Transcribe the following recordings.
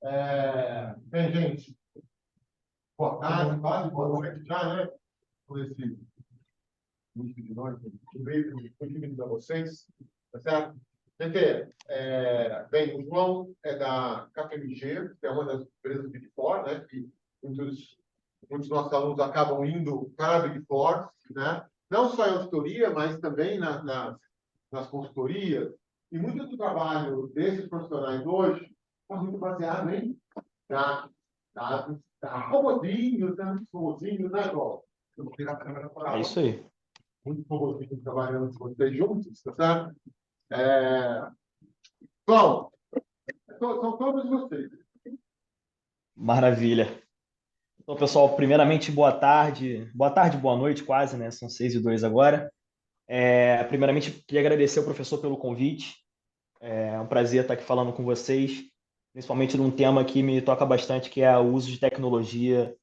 Bem, gente, boa tarde, quase boa noite já, né? Por esse início de noite, um beijo para vocês, tá certo? Gente, bem, o João é da KPMG, que é uma das empresas Big Four, né? Que muitos dos nossos alunos acabam indo para a Big Four, né? Não só em auditoria, mas também nas consultorias. E muito do trabalho desses profissionais hoje está muito baseado em Tá, robozinhos, né? Robozinhos, né, João? Eu vou pegar a câmera para É lá. isso aí. Muitos robozinhos trabalhando com vocês juntos, tá certo? É... Bom, são todos vocês. Maravilha. Então, pessoal, primeiramente, boa tarde. Boa tarde, boa noite, quase, né? São 6:02 agora. Primeiramente, queria agradecer ao professor pelo convite. É um prazer estar aqui falando com vocês, principalmente num tema que me toca bastante, que é o uso de tecnologia,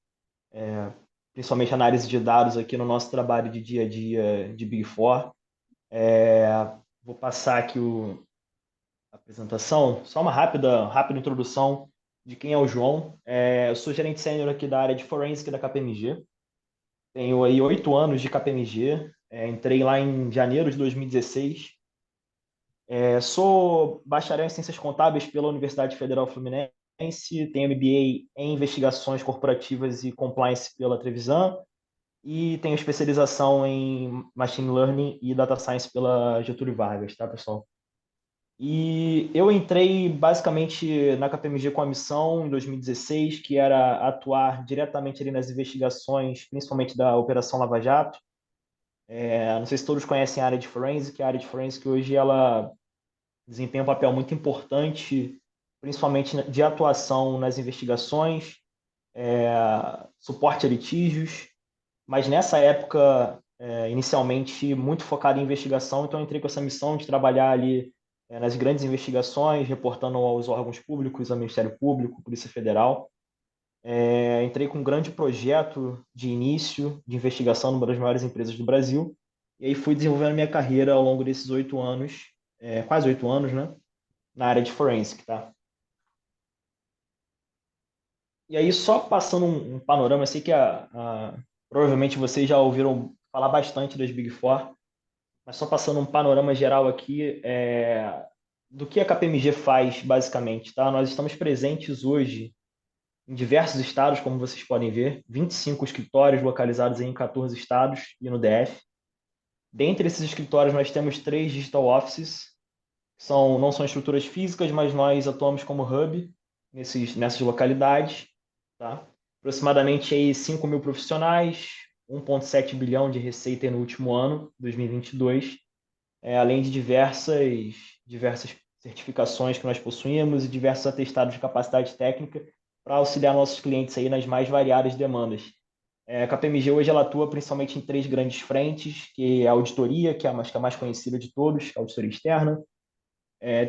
principalmente análise de dados aqui no nosso trabalho de dia a dia de Big Four. Vou passar aqui a apresentação, só uma rápida introdução de quem é o João. Eu sou gerente sênior aqui da área de Forensic da KPMG. Tenho aí 8 anos de KPMG. Entrei lá em janeiro de 2016. Sou bacharel em Ciências Contábeis pela Universidade Federal Fluminense. Tenho MBA em Investigações Corporativas e Compliance pela Trevisan. E tenho especialização em Machine Learning e Data Science pela Getúlio Vargas, tá, pessoal? E eu entrei basicamente na KPMG com a missão em 2016, que era atuar diretamente ali nas investigações, principalmente da Operação Lava Jato. Não sei se todos conhecem a área de Forensic. A área de Forensic hoje ela desempenha um papel muito importante, principalmente de atuação nas investigações, suporte a litígios, mas nessa época, inicialmente, muito focado em investigação, então eu entrei com essa missão de trabalhar ali nas grandes investigações, reportando aos órgãos públicos, ao Ministério Público, Polícia Federal. Entrei com um grande projeto de início de investigação numa das maiores empresas do Brasil, e aí fui desenvolvendo minha carreira ao longo desses 8 anos, quase 8 anos, né, na área de forensic, tá? E aí, só passando um panorama, eu sei que provavelmente vocês já ouviram falar bastante das Big Four, mas só passando um panorama geral aqui, do que a KPMG faz, basicamente, tá? Nós estamos presentes hoje em diversos estados, como vocês podem ver, 25 escritórios localizados em 14 estados e no DF. Dentre esses escritórios, nós temos 3 digital offices, que não são estruturas físicas, mas nós atuamos como hub nessas localidades, tá? Aproximadamente aí 5 mil profissionais, 1,7 bilhão de receita no último ano, 2022, além de diversas certificações que nós possuímos e diversos atestados de capacidade técnica para auxiliar nossos clientes aí nas mais variadas demandas. A KPMG hoje ela atua principalmente em 3 grandes frentes, que é a auditoria, que é a mais conhecida de todos, a auditoria externa.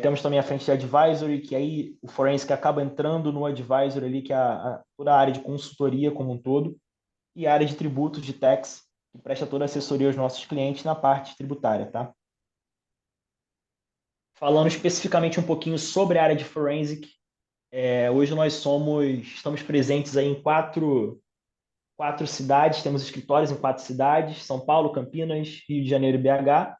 Temos também a frente de advisory, que aí o forensic acaba entrando no advisory ali, que é toda a área de consultoria como um todo, e a área de tributos, de tax, que presta toda a assessoria aos nossos clientes na parte tributária, tá? Falando especificamente um pouquinho sobre a área de forensic, hoje estamos presentes aí em quatro cidades, temos escritórios em 4 cidades, São Paulo, Campinas, Rio de Janeiro e BH,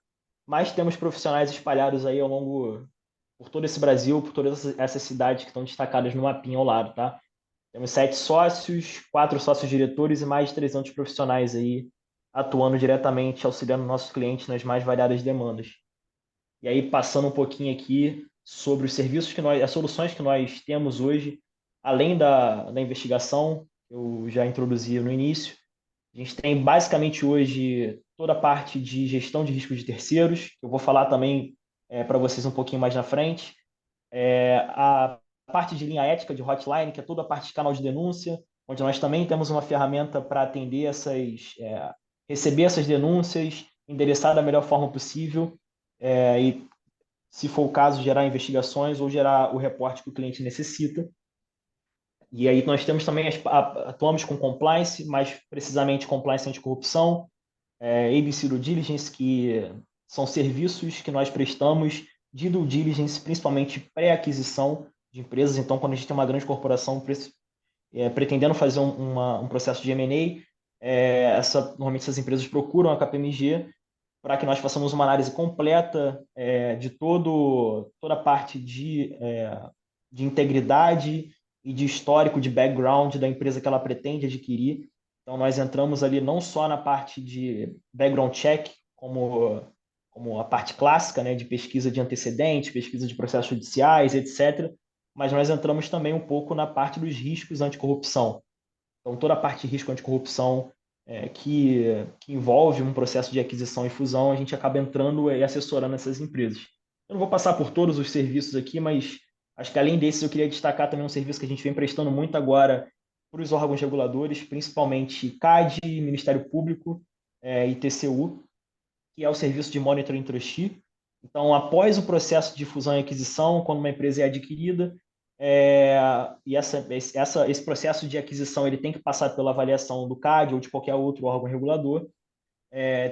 mas temos profissionais espalhados aí por todo esse Brasil, por todas essas cidades que estão destacadas no mapinha ao lado, tá? Temos 7 sócios, 4 sócios diretores e mais de 300 profissionais aí atuando diretamente, auxiliando nossos clientes nas mais variadas demandas. E aí, passando um pouquinho aqui sobre os serviços as soluções que nós temos hoje, além da investigação, que eu já introduzi no início, a gente tem basicamente hoje toda a parte de gestão de riscos de terceiros, que eu vou falar também para vocês um pouquinho mais na frente. A parte de linha ética de hotline, que é toda a parte de canal de denúncia, onde nós também temos uma ferramenta para atender receber essas denúncias, endereçar da melhor forma possível, e, se for o caso, gerar investigações ou gerar o reporte que o cliente necessita. E aí nós temos também, atuamos com compliance, mais precisamente compliance anticorrupção, ABC Due Diligence, que são serviços que nós prestamos de due diligence, principalmente pré-aquisição, de empresas. Então, quando a gente tem uma grande corporação pretendendo fazer um processo de M&A, normalmente essas empresas procuram a KPMG para que nós façamos uma análise completa de toda a parte de integridade e de histórico, de background da empresa que ela pretende adquirir. Então, nós entramos ali não só na parte de background check, como a parte clássica, né, de pesquisa de antecedentes, pesquisa de processos judiciais, etc., mas nós entramos também um pouco na parte dos riscos anticorrupção. Então, toda a parte de risco anticorrupção que envolve um processo de aquisição e fusão, a gente acaba entrando e assessorando essas empresas. Eu não vou passar por todos os serviços aqui, mas acho que além desses eu queria destacar também um serviço que a gente vem prestando muito agora para os órgãos reguladores, principalmente CAD, Ministério Público e TCU, que é o serviço de Monitoring Trustee. Então, após o processo de fusão e aquisição, quando uma empresa é adquirida, e esse processo de aquisição ele tem que passar pela avaliação do CAD ou de qualquer outro órgão regulador,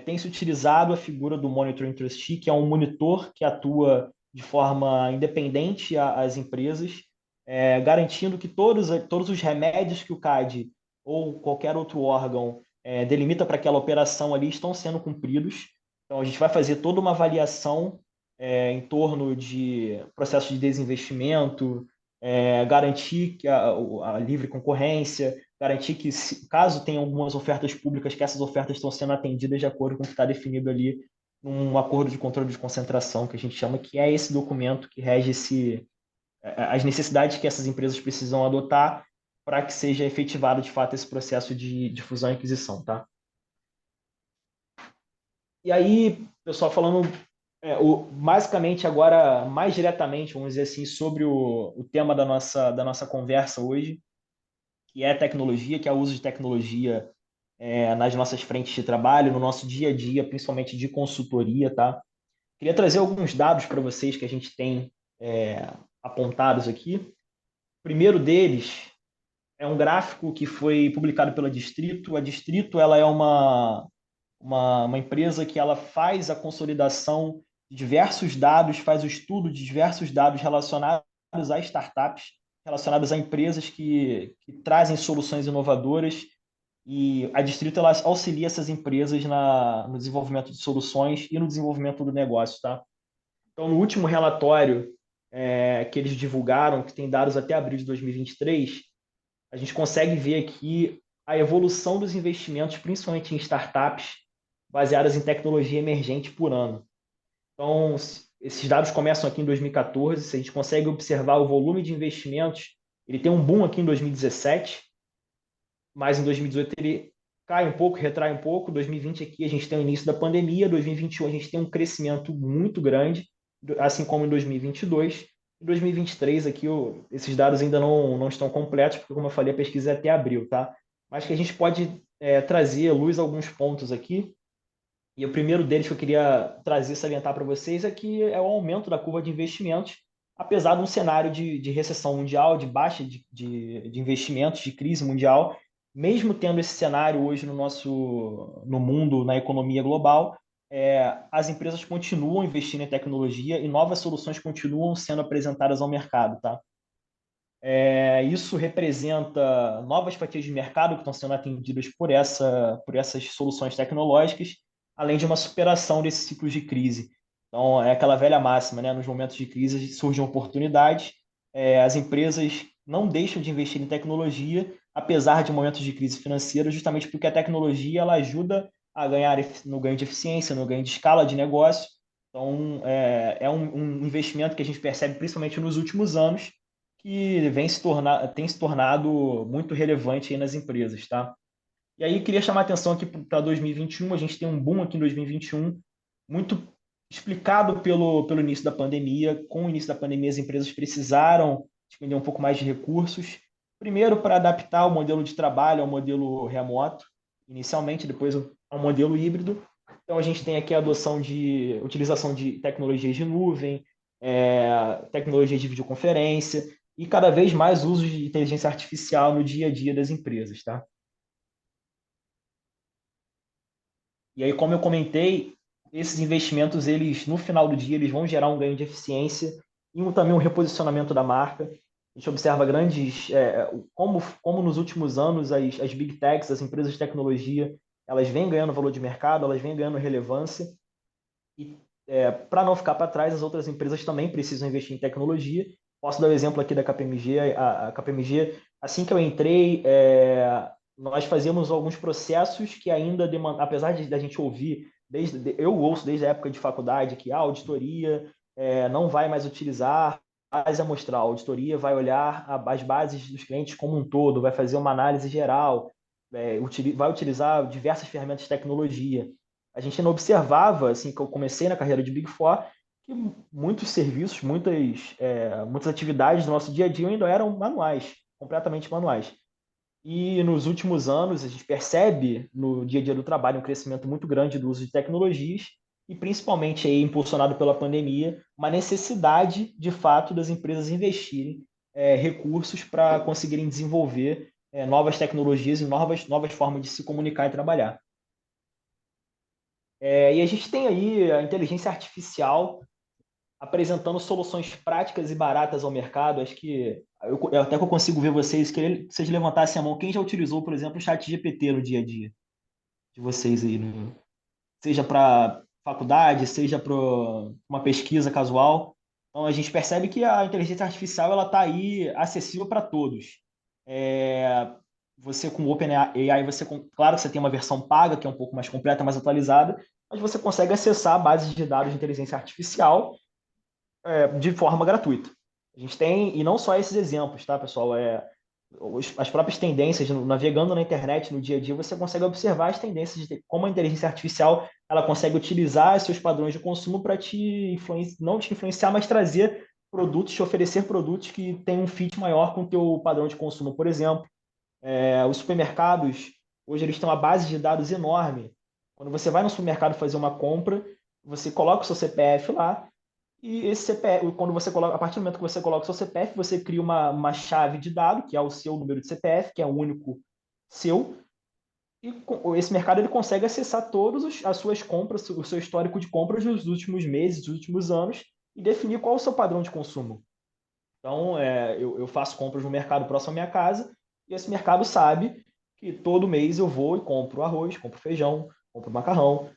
tem se utilizado a figura do Monitoring Trustee, que é um monitor que atua de forma independente às empresas, garantindo que todos os remédios que o CAD ou qualquer outro órgão delimita para aquela operação ali estão sendo cumpridos. Então, a gente vai fazer toda uma avaliação em torno de processo de desinvestimento, garantir que a livre concorrência, garantir que, caso tenha algumas ofertas públicas, que essas ofertas estão sendo atendidas de acordo com o que está definido ali num acordo de controle de concentração, que a gente chama, que é esse documento que rege as necessidades que essas empresas precisam adotar para que seja efetivado, de fato, esse processo de fusão e aquisição, tá? E aí, pessoal, falando basicamente agora, mais diretamente, vamos dizer assim, sobre o tema da nossa conversa hoje, que é tecnologia, que é o uso de tecnologia nas nossas frentes de trabalho, no nosso dia a dia, principalmente de consultoria, tá? Queria trazer alguns dados para vocês que a gente tem apontados aqui. O primeiro deles é um gráfico que foi publicado pela Distrito. A Distrito ela é uma empresa que ela faz a consolidação de diversos dados, faz o estudo de diversos dados relacionados a startups, relacionados a empresas que trazem soluções inovadoras, e a Distrito ela auxilia essas empresas no desenvolvimento de soluções e no desenvolvimento do negócio, tá? Então, no último relatório que eles divulgaram, que tem dados até abril de 2023, a gente consegue ver aqui a evolução dos investimentos, principalmente em startups, baseadas em tecnologia emergente por ano. Então, esses dados começam aqui em 2014, se a gente consegue observar o volume de investimentos, ele tem um boom aqui em 2017, mas em 2018 ele cai um pouco, retrai um pouco. 2020 aqui a gente tem o início da pandemia, 2021 a gente tem um crescimento muito grande, assim como em 2022. Em 2023 aqui esses dados ainda não estão completos, porque como eu falei, a pesquisa é até abril, tá? Mas que a gente pode trazer à luz alguns pontos aqui. E o primeiro deles que eu queria trazer, salientar para vocês, é que é o aumento da curva de investimentos, apesar de um cenário de recessão mundial, de baixa de investimentos, de crise mundial. Mesmo tendo esse cenário hoje no mundo, na economia global, as empresas continuam investindo em tecnologia e novas soluções continuam sendo apresentadas ao mercado, tá? Isso representa novas fatias de mercado que estão sendo atendidas por essas soluções tecnológicas, além de uma superação desses ciclos de crise. Então, é aquela velha máxima, né? Nos momentos de crise surgem oportunidades, as empresas não deixam de investir em tecnologia, apesar de momentos de crise financeira, justamente porque a tecnologia ela ajuda a ganhar no ganho de eficiência, no ganho de escala de negócio. Então, é um investimento que a gente percebe principalmente nos últimos anos, que tem se tornado muito relevante aí nas empresas, tá? E aí queria chamar a atenção aqui para 2021, a gente tem um boom aqui em 2021, muito explicado pelo início da pandemia. Com o início da pandemia, as empresas precisaram despender um pouco mais de recursos, primeiro para adaptar o modelo de trabalho ao modelo remoto, inicialmente, depois ao modelo híbrido. Então, a gente tem aqui a utilização de tecnologias de nuvem, tecnologias de videoconferência, e cada vez mais uso de inteligência artificial no dia a dia das empresas, tá? E aí, como eu comentei, esses investimentos, eles no final do dia, eles vão gerar um ganho de eficiência e também um reposicionamento da marca. A gente observa como nos últimos anos as big techs, as empresas de tecnologia, elas vêm ganhando valor de mercado, elas vêm ganhando relevância, e para não ficar para trás, as outras empresas também precisam investir em tecnologia. Posso dar o exemplo aqui da KPMG. A KPMG, assim que eu entrei, nós fazíamos alguns processos que ainda demandam, apesar da gente ouvir, eu ouço desde a época de faculdade que a auditoria não vai mais utilizar base amostral, a auditoria vai olhar as bases dos clientes como um todo, vai fazer uma análise geral, vai utilizar diversas ferramentas de tecnologia. A gente não observava, assim que eu comecei na carreira de Big Four, que muitos serviços, muitas atividades do nosso dia a dia ainda eram manuais, completamente manuais. E nos últimos anos, a gente percebe no dia a dia do trabalho um crescimento muito grande do uso de tecnologias e, principalmente, aí, impulsionado pela pandemia, uma necessidade, de fato, das empresas investirem recursos para conseguirem desenvolver novas tecnologias e novas formas de se comunicar e trabalhar. E a gente tem aí a inteligência artificial apresentando soluções práticas e baratas ao mercado. Acho que até que eu consigo ver vocês, queria que vocês levantassem a mão. Quem já utilizou, por exemplo, o chat GPT no dia a dia de vocês aí, seja para faculdade, seja para uma pesquisa casual. Então a gente percebe que a inteligência artificial ela está aí acessível para todos. É, Você com o OpenAI, claro que você tem uma versão paga, que é um pouco mais completa, mais atualizada, mas você consegue acessar bases de dados de inteligência artificial de forma gratuita. A gente tem, e não só esses exemplos, tá, pessoal? As próprias tendências, navegando na internet no dia a dia, você consegue observar as tendências de como a inteligência artificial ela consegue utilizar seus padrões de consumo para não te influenciar, mas trazer produtos, te oferecer produtos que têm um fit maior com o teu padrão de consumo. Por exemplo, os supermercados, hoje eles têm uma base de dados enorme. Quando você vai no supermercado fazer uma compra, você coloca o seu CPF lá, e esse CPF, quando você coloca, a partir do momento que você coloca o seu CPF, você cria uma chave de dado, que é o seu número de CPF, que é o único seu, e esse mercado ele consegue acessar todas as suas compras, o seu histórico de compras dos últimos meses, dos últimos anos, e definir qual é o seu padrão de consumo. Então, eu faço compras no mercado próximo à minha casa, e esse mercado sabe que todo mês eu vou e compro arroz, compro feijão, compro macarrão.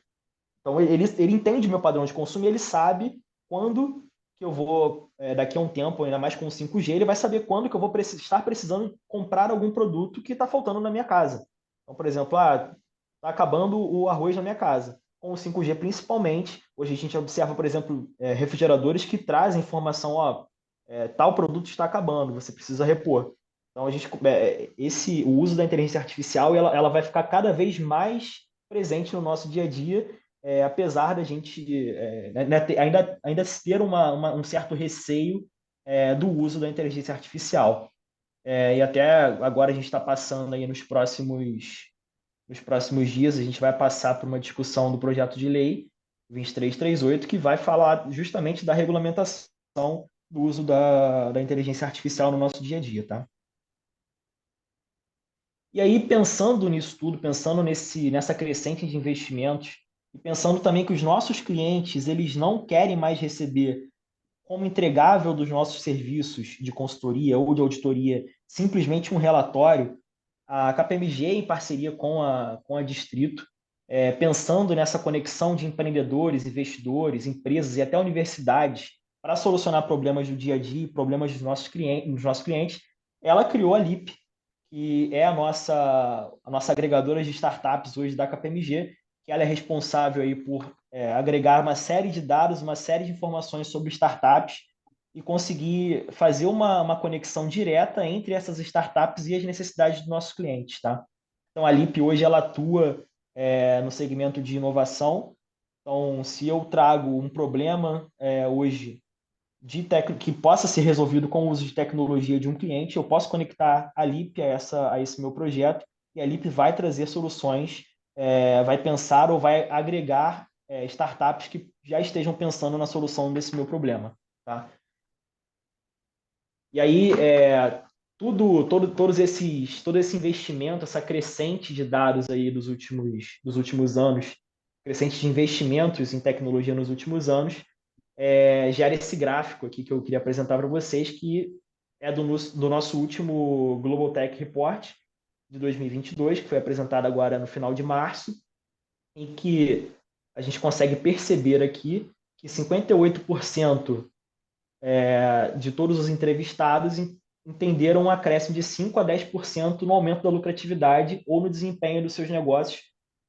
Então, ele entende meu padrão de consumo e ele sabe quando que eu vou, daqui a um tempo, ainda mais com o 5G, ele vai saber quando que eu vou estar precisando comprar algum produto que está faltando na minha casa. Então, por exemplo, está acabando o arroz na minha casa. Com o 5G, principalmente, hoje a gente observa, por exemplo, refrigeradores que trazem informação, ó, tal produto está acabando, você precisa repor. Então, o uso da inteligência artificial, ela vai ficar cada vez mais presente no nosso dia a dia, apesar da gente ainda ter um certo receio do uso da inteligência artificial. E até agora a gente está passando aí nos próximos dias, a gente vai passar por uma discussão do projeto de lei 2338, que vai falar justamente da regulamentação do uso da inteligência artificial no nosso dia a dia, tá? E aí, pensando nisso tudo, pensando nessa crescente de investimentos, e pensando também que os nossos clientes, eles não querem mais receber como entregável dos nossos serviços de consultoria ou de auditoria simplesmente um relatório, a KPMG, em parceria com a Distrito, pensando nessa conexão de empreendedores, investidores, empresas e até universidades para solucionar problemas do dia a dia, problemas dos nossos clientes, ela criou a LIP, que é a nossa agregadora de startups hoje da KPMG, que ela é responsável aí por agregar uma série de dados, uma série de informações sobre startups e conseguir fazer uma conexão direta entre essas startups e as necessidades dos nossos clientes, tá? Então, a LIP hoje ela atua no segmento de inovação. Então, se eu trago um problema hoje que possa ser resolvido com o uso de tecnologia de um cliente, eu posso conectar a LIP a esse meu projeto e a LIP vai trazer soluções, vai pensar ou vai agregar startups que já estejam pensando na solução desse meu problema, tá? E aí, todo esse investimento, essa crescente de dados aí dos últimos anos, crescente de investimentos em tecnologia nos últimos anos, gera esse gráfico aqui que eu queria apresentar para vocês, que é do nosso último Global Tech Report de 2022, que foi apresentado agora no final de março, em que a gente consegue perceber aqui que 58% de todos os entrevistados entenderam um acréscimo de 5 a 10% no aumento da lucratividade ou no desempenho dos seus negócios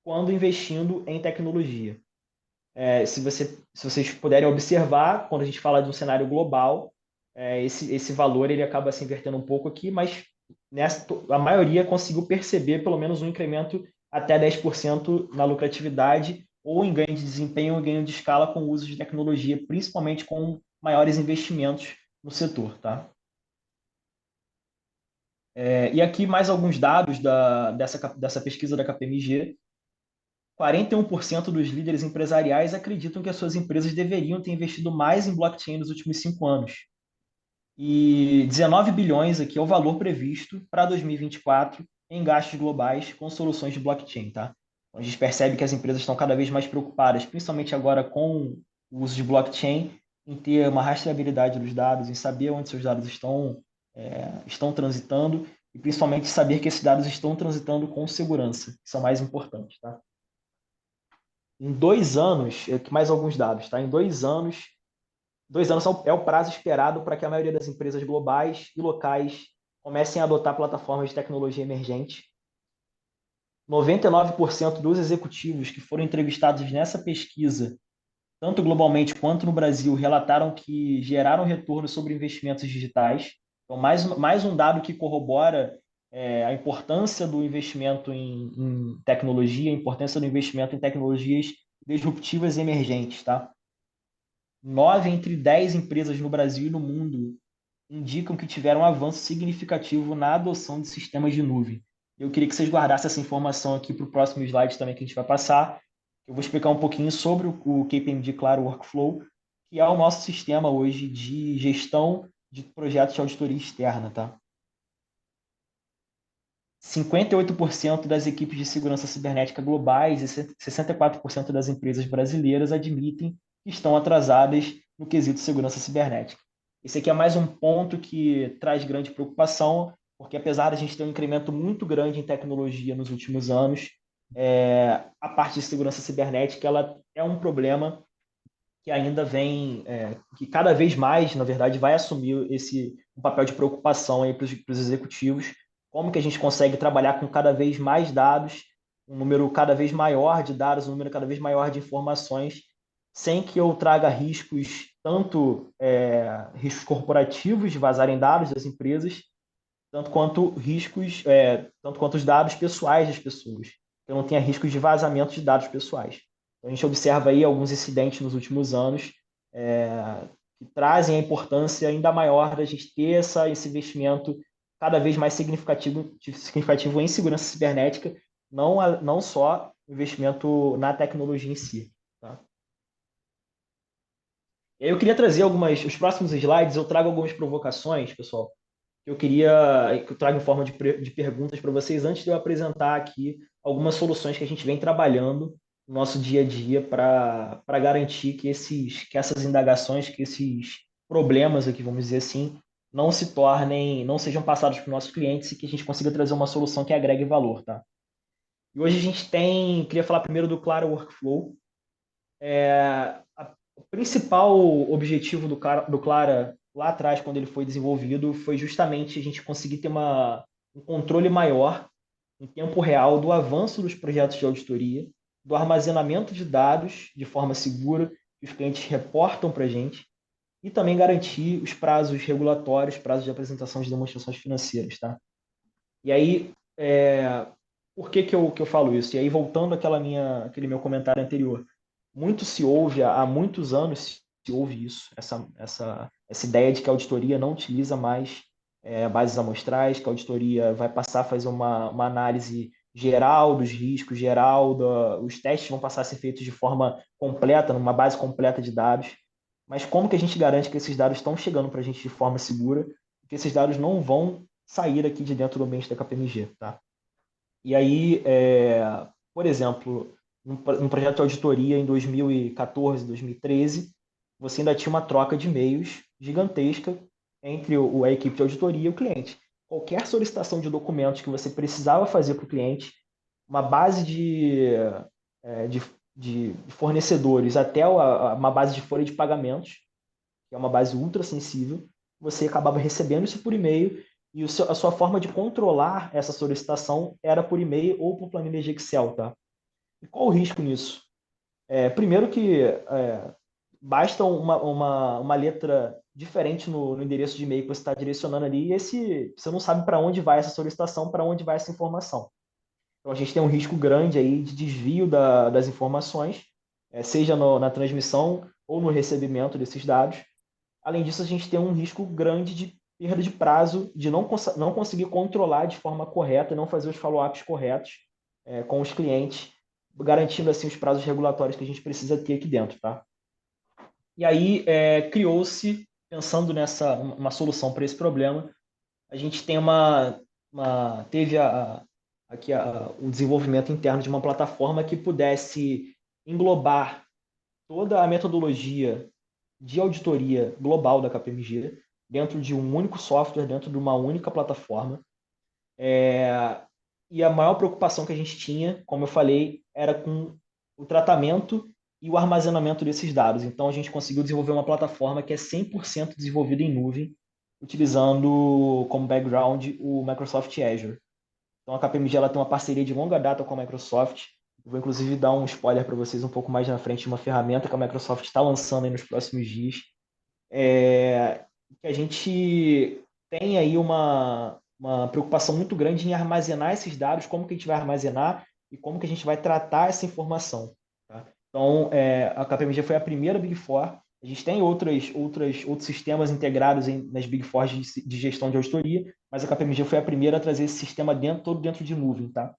quando investindo em tecnologia. Se vocês puderem observar, quando a gente fala de um cenário global, esse valor ele acaba se invertendo um pouco aqui, mas a maioria conseguiu perceber pelo menos um incremento até 10% na lucratividade ou em ganho de desempenho ou ganho de escala com o uso de tecnologia, principalmente com maiores investimentos no setor, tá? E aqui mais alguns dados dessa pesquisa da KPMG. 41% dos líderes empresariais acreditam que as suas empresas deveriam ter investido mais em blockchain nos últimos 5 anos. E 19 bilhões aqui é o valor previsto para 2024 em gastos globais com soluções de blockchain, tá? Então, a gente percebe que as empresas estão cada vez mais preocupadas, principalmente agora com o uso de blockchain, em ter uma rastreabilidade dos dados, em saber onde seus dados estão transitando e principalmente saber que esses dados estão transitando com segurança. Isso é o mais importante, tá? Em 2 anos, aqui mais alguns dados, tá? Em 2 anos é o prazo esperado para que a maioria das empresas globais e locais comecem a adotar plataformas de tecnologia emergente. 99% dos executivos que foram entrevistados nessa pesquisa, tanto globalmente quanto no Brasil, relataram que geraram retorno sobre investimentos digitais. Então, mais um dado que corrobora a importância do investimento em tecnologia, a importância do investimento em tecnologias disruptivas e emergentes, tá? 9 entre 10 empresas no Brasil e no mundo indicam que tiveram um avanço significativo na adoção de sistemas de nuvem. Eu queria que vocês guardassem essa informação aqui para o próximo slide também que a gente vai passar. Eu vou explicar um pouquinho sobre o KPMG Claro Workflow, que é o nosso sistema hoje de gestão de projetos de auditoria externa, tá? 58% das equipes de segurança cibernética globais e 64% das empresas brasileiras admitem que estão atrasadas no quesito segurança cibernética. Esse aqui é mais um ponto que traz grande preocupação, porque apesar de a gente ter um incremento muito grande em tecnologia nos últimos anos, a parte de segurança cibernética ela é um problema que ainda vem, que cada vez mais, na verdade, vai assumir um papel de preocupação aí para os executivos. Como que a gente consegue trabalhar com cada vez mais dados, um número cada vez maior de dados, um número cada vez maior de informações, sem que eu traga riscos, riscos corporativos de vazarem dados das empresas, tanto quanto os dados pessoais das pessoas. Eu não tenha riscos de vazamento de dados pessoais. Então, a gente observa aí alguns incidentes nos últimos anos que trazem a importância ainda maior da gente ter esse investimento cada vez mais significativo em segurança cibernética, não só investimento na tecnologia em si. Tá? E aí eu queria trazer os próximos slides, eu trago algumas provocações, pessoal, que eu trago em forma de perguntas para vocês antes de eu apresentar aqui algumas soluções que a gente vem trabalhando no nosso dia a dia para garantir que essas indagações, que esses problemas aqui, vamos dizer assim, não sejam passados para os nossos clientes e que a gente consiga trazer uma solução que agregue valor, tá? E hoje a gente queria falar primeiro do Clara Workflow. O principal objetivo do Clara lá atrás, quando ele foi desenvolvido, foi justamente a gente conseguir ter um controle maior em tempo real do avanço dos projetos de auditoria, do armazenamento de dados de forma segura, que os clientes reportam para a gente, e também garantir os prazos regulatórios, prazos de apresentação de demonstrações financeiras. Tá? E aí, por que eu falo isso? E aí, voltando àquele meu comentário anterior, muito se ouve, há muitos anos se ouve isso, essa ideia de que a auditoria não utiliza mais bases amostrais, que a auditoria vai passar a fazer uma análise geral dos riscos, os testes vão passar a ser feitos de forma completa, numa base completa de dados. Mas como que a gente garante que esses dados estão chegando para a gente de forma segura, que esses dados não vão sair aqui de dentro do ambiente da KPMG, tá? E aí, por exemplo, num projeto de auditoria em 2014, 2013, você ainda tinha uma troca de e-mails gigantesca entre a equipe de auditoria e o cliente. Qualquer solicitação de documentos que você precisava fazer para o cliente, uma base de fornecedores até uma base de folha de pagamentos, que é uma base ultra sensível, você acabava recebendo isso por e-mail e a sua forma de controlar essa solicitação era por e-mail ou por planilha de Excel, tá? E qual o risco nisso? Primeiro que basta uma letra diferente no endereço de e-mail que você está direcionando ali e você não sabe para onde vai essa solicitação, para onde vai essa informação. Então, a gente tem um risco grande aí de desvio das informações, seja na transmissão ou no recebimento desses dados. Além disso, a gente tem um risco grande de perda de prazo, de não conseguir controlar de forma correta e não fazer os follow-ups corretos com os clientes, garantindo assim os prazos regulatórios que a gente precisa ter aqui dentro, tá? E aí criou-se, pensando nessa uma solução para esse problema, a gente tem teve aqui o desenvolvimento interno de uma plataforma que pudesse englobar toda a metodologia de auditoria global da KPMG dentro de um único software, dentro de uma única plataforma. E a maior preocupação que a gente tinha, como eu falei, era com o tratamento e o armazenamento desses dados. Então, a gente conseguiu desenvolver uma plataforma que é 100% desenvolvida em nuvem, utilizando como background o Microsoft Azure. Então, a KPMG ela tem uma parceria de longa data com a Microsoft. Eu vou, inclusive, dar um spoiler para vocês um pouco mais na frente de uma ferramenta que a Microsoft está lançando aí nos próximos dias. Que a gente tem aí uma preocupação muito grande em armazenar esses dados, como que a gente vai armazenar e como que a gente vai tratar essa informação. Tá? Então, a KPMG foi a primeira Big Four. A gente tem outros sistemas integrados nas Big Four de gestão de auditoria, mas a KPMG foi a primeira a trazer esse sistema todo dentro de nuvem. Tá?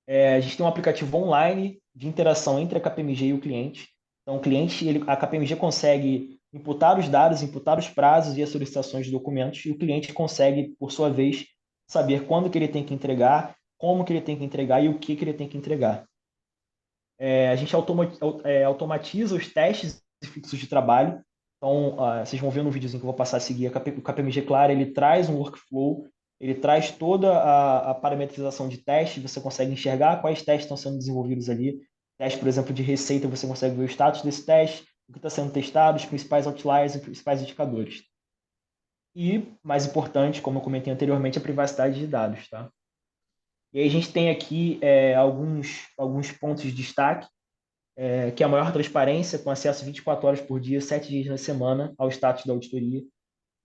A gente tem um aplicativo online de interação entre a KPMG e o cliente. Então, a KPMG consegue imputar os dados, imputar os prazos e as solicitações de documentos, e o cliente consegue, por sua vez, saber quando que ele tem que entregar, como que ele tem que entregar e o que ele tem que entregar. A gente automatiza os testes e fluxos de trabalho. Então, vocês vão ver no videozinho que eu vou passar a seguir, o KPMG Clara, ele traz um workflow, ele traz toda a parametrização de testes, você consegue enxergar quais testes estão sendo desenvolvidos ali. Teste, por exemplo, de receita, você consegue ver o status desse teste, o que está sendo testado, os principais outliers e os principais indicadores. E, mais importante, como eu comentei anteriormente, a privacidade de dados. Tá? E aí a gente tem aqui alguns pontos de destaque, que é a maior transparência, com acesso 24 horas por dia, 7 dias na semana, ao status da auditoria.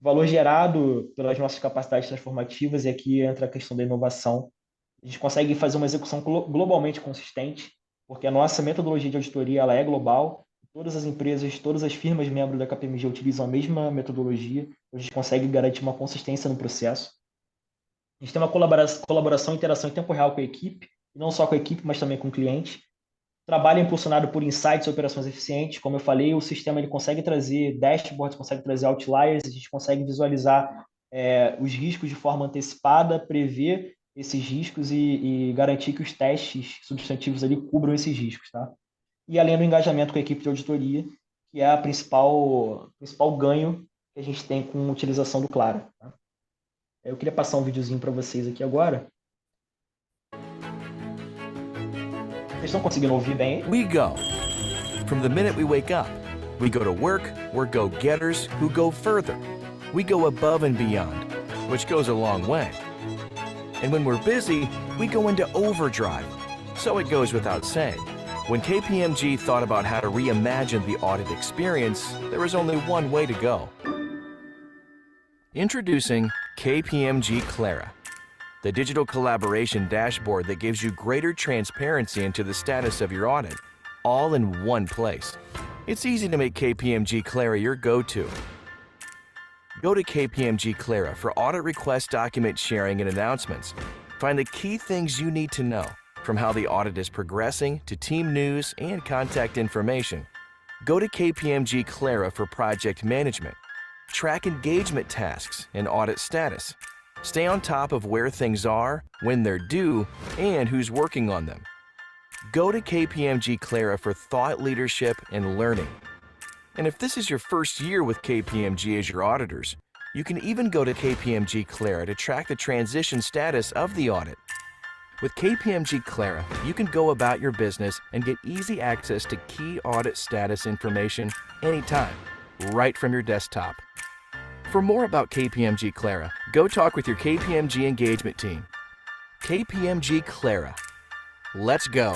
Valor gerado pelas nossas capacidades transformativas, e aqui entra a questão da inovação. A gente consegue fazer uma execução globalmente consistente, porque a nossa metodologia de auditoria ela é global. Todas as empresas, todas as firmas membros da KPMG utilizam a mesma metodologia. A gente consegue garantir uma consistência no processo. A gente tem uma colaboração e interação em tempo real com a equipe, e não só com a equipe, mas também com o cliente. Trabalho impulsionado por insights e operações eficientes. Como eu falei, o sistema ele consegue trazer dashboards, consegue trazer outliers, a gente consegue visualizar os riscos de forma antecipada, prever esses riscos e garantir que os testes substantivos ali cubram esses riscos. Tá? E além do engajamento com a equipe de auditoria, que é a principal ganho que a gente tem com a utilização do Clara. Tá? Eu queria passar um videozinho para vocês aqui agora. Vocês estão conseguindo ouvir bem? We go. From the minute we wake up, we go to work, we're go-getters who go further. We go above and beyond, which goes a long way. And when we're busy, we go into overdrive. So it goes without saying, when KPMG thought about how to reimagine the audit experience, there was only one way to go. Introducing KPMG Clara, the digital collaboration dashboard that gives you greater transparency into the status of your audit, all in one place. It's easy to make KPMG Clara your go-to. Go to KPMG Clara for audit request document sharing and announcements. Find the key things you need to know, from how the audit is progressing to team news and contact information. Go to KPMG Clara for project management. Track engagement tasks and audit status. Stay on top of where things are, when they're due, and who's working on them. Go to KPMG Clara for thought leadership and learning. And if this is your first year with KPMG as your auditors, you can even go to KPMG Clara to track the transition status of the audit. With KPMG Clara, you can go about your business and get easy access to key audit status information anytime, right from your desktop. For more about KPMG Clara, go talk with your KPMG engagement team. KPMG Clara. Let's go!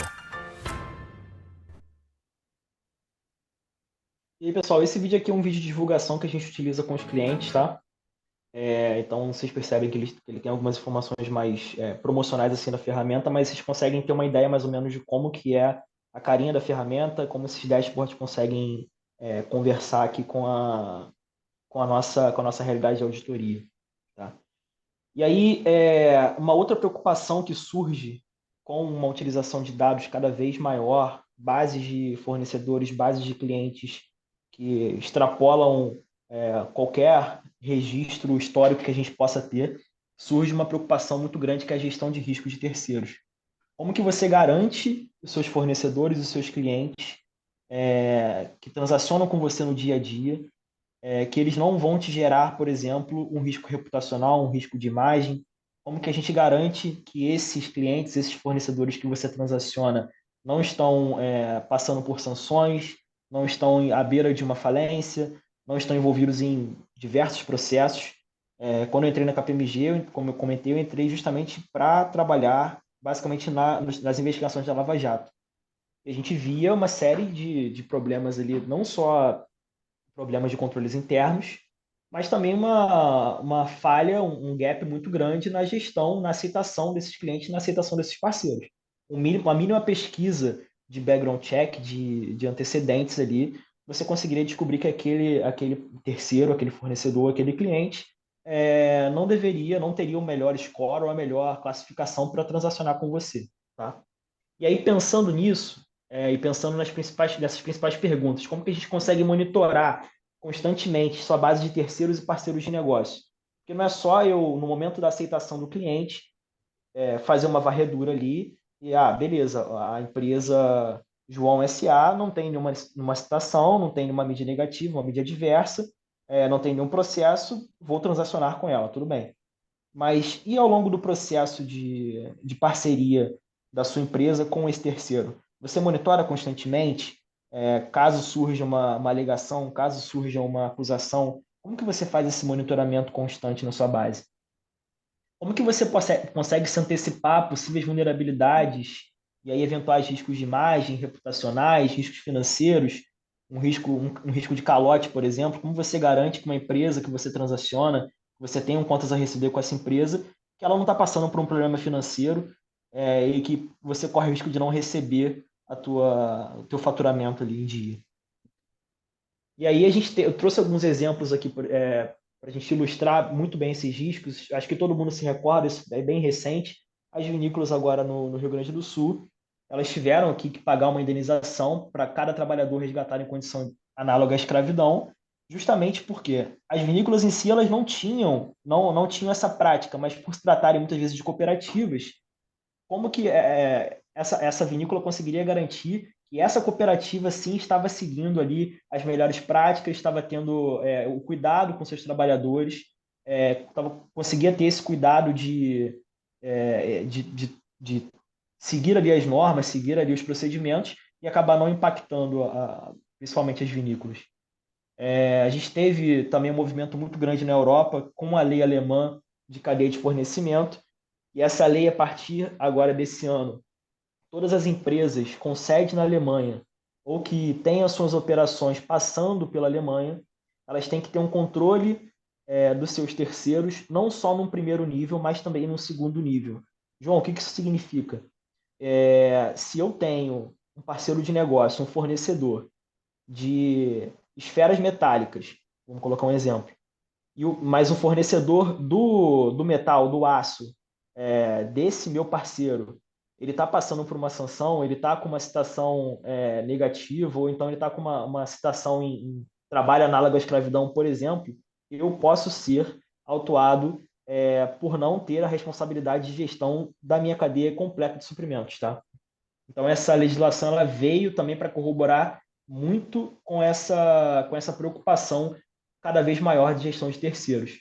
E aí, pessoal, esse vídeo aqui é um vídeo de divulgação que a gente utiliza com os clientes, tá? Então, vocês percebem que ele tem algumas informações mais promocionais assim da ferramenta, mas vocês conseguem ter uma ideia mais ou menos de como que é a carinha da ferramenta, como esses dashboards conseguem conversar aqui com a nossa realidade de auditoria, tá? E aí, uma outra preocupação que surge com uma utilização de dados cada vez maior, bases de fornecedores, bases de clientes que extrapolam qualquer registro histórico que a gente possa ter, surge uma preocupação muito grande que é a gestão de risco de terceiros. Como que você garante os seus fornecedores, os seus clientes que transacionam com você no dia a dia, que eles não vão te gerar, por exemplo, um risco reputacional, um risco de imagem? Como que a gente garante que esses clientes, esses fornecedores que você transaciona não estão passando por sanções, não estão à beira de uma falência, não estão envolvidos em diversos processos? Quando eu entrei na KPMG, como eu comentei, eu entrei justamente para trabalhar basicamente nas investigações da Lava Jato. E a gente via uma série de problemas ali, não só problemas de controles internos, mas também uma falha, um gap muito grande na gestão, na aceitação desses clientes, na aceitação desses parceiros. Uma mínima pesquisa de background check, de antecedentes ali, você conseguiria descobrir que aquele terceiro, aquele fornecedor, aquele cliente não teria o melhor score ou a melhor classificação para transacionar com você, tá? E aí, pensando nisso, e pensando nessas principais perguntas, como que a gente consegue monitorar constantemente sua base de terceiros e parceiros de negócio? Porque não é só eu, no momento da aceitação do cliente, fazer uma varredura ali e, beleza, a empresa João S.A. não tem nenhuma citação, não tem nenhuma mídia negativa, uma mídia adversa, não tem nenhum processo, vou transacionar com ela, tudo bem. Mas e ao longo do processo de parceria da sua empresa com esse terceiro? Você monitora constantemente? Caso surja uma alegação, caso surja uma acusação, como que você faz esse monitoramento constante na sua base? Como que você consegue se antecipar a possíveis vulnerabilidades e aí eventuais riscos de imagem, reputacionais, riscos financeiros, um risco de calote, por exemplo? Como você garante que uma empresa que você transaciona, que você tem contas a receber com essa empresa, que ela não está passando por um problema financeiro e que você corre o risco de não receber o teu faturamento ali em dia? E aí eu trouxe alguns exemplos aqui para a gente ilustrar muito bem esses riscos. Acho que todo mundo se recorda, isso é bem recente. As vinícolas agora no Rio Grande do Sul, elas tiveram aqui que pagar uma indenização para cada trabalhador resgatado em condição análoga à escravidão, justamente porque as vinícolas em si elas não tinham essa prática, mas por se tratarem muitas vezes de cooperativas, como que essa vinícola conseguiria garantir que essa cooperativa sim estava seguindo ali as melhores práticas, estava tendo o cuidado com seus trabalhadores, conseguia ter esse cuidado de seguir ali as normas, seguir ali os procedimentos e acabar não impactando principalmente as vinícolas. A gente teve também um movimento muito grande na Europa com a lei alemã de cadeia de fornecimento, e essa lei, a partir agora desse ano, todas as empresas com sede na Alemanha ou que tenham suas operações passando pela Alemanha, elas têm que ter um controle dos seus terceiros, não só num primeiro nível, mas também num segundo nível. João, o que isso significa? Se eu tenho um parceiro de negócio, um fornecedor de esferas metálicas, vamos colocar um exemplo, mas o fornecedor do metal, do aço, desse meu parceiro, ele está passando por uma sanção, ele está com uma citação negativa, ou então ele está com uma citação em trabalho análogo à escravidão, por exemplo, eu posso ser autuado por não ter a responsabilidade de gestão da minha cadeia completa de suprimentos, tá? Então, essa legislação ela veio também para corroborar muito com essa preocupação cada vez maior de gestão de terceiros.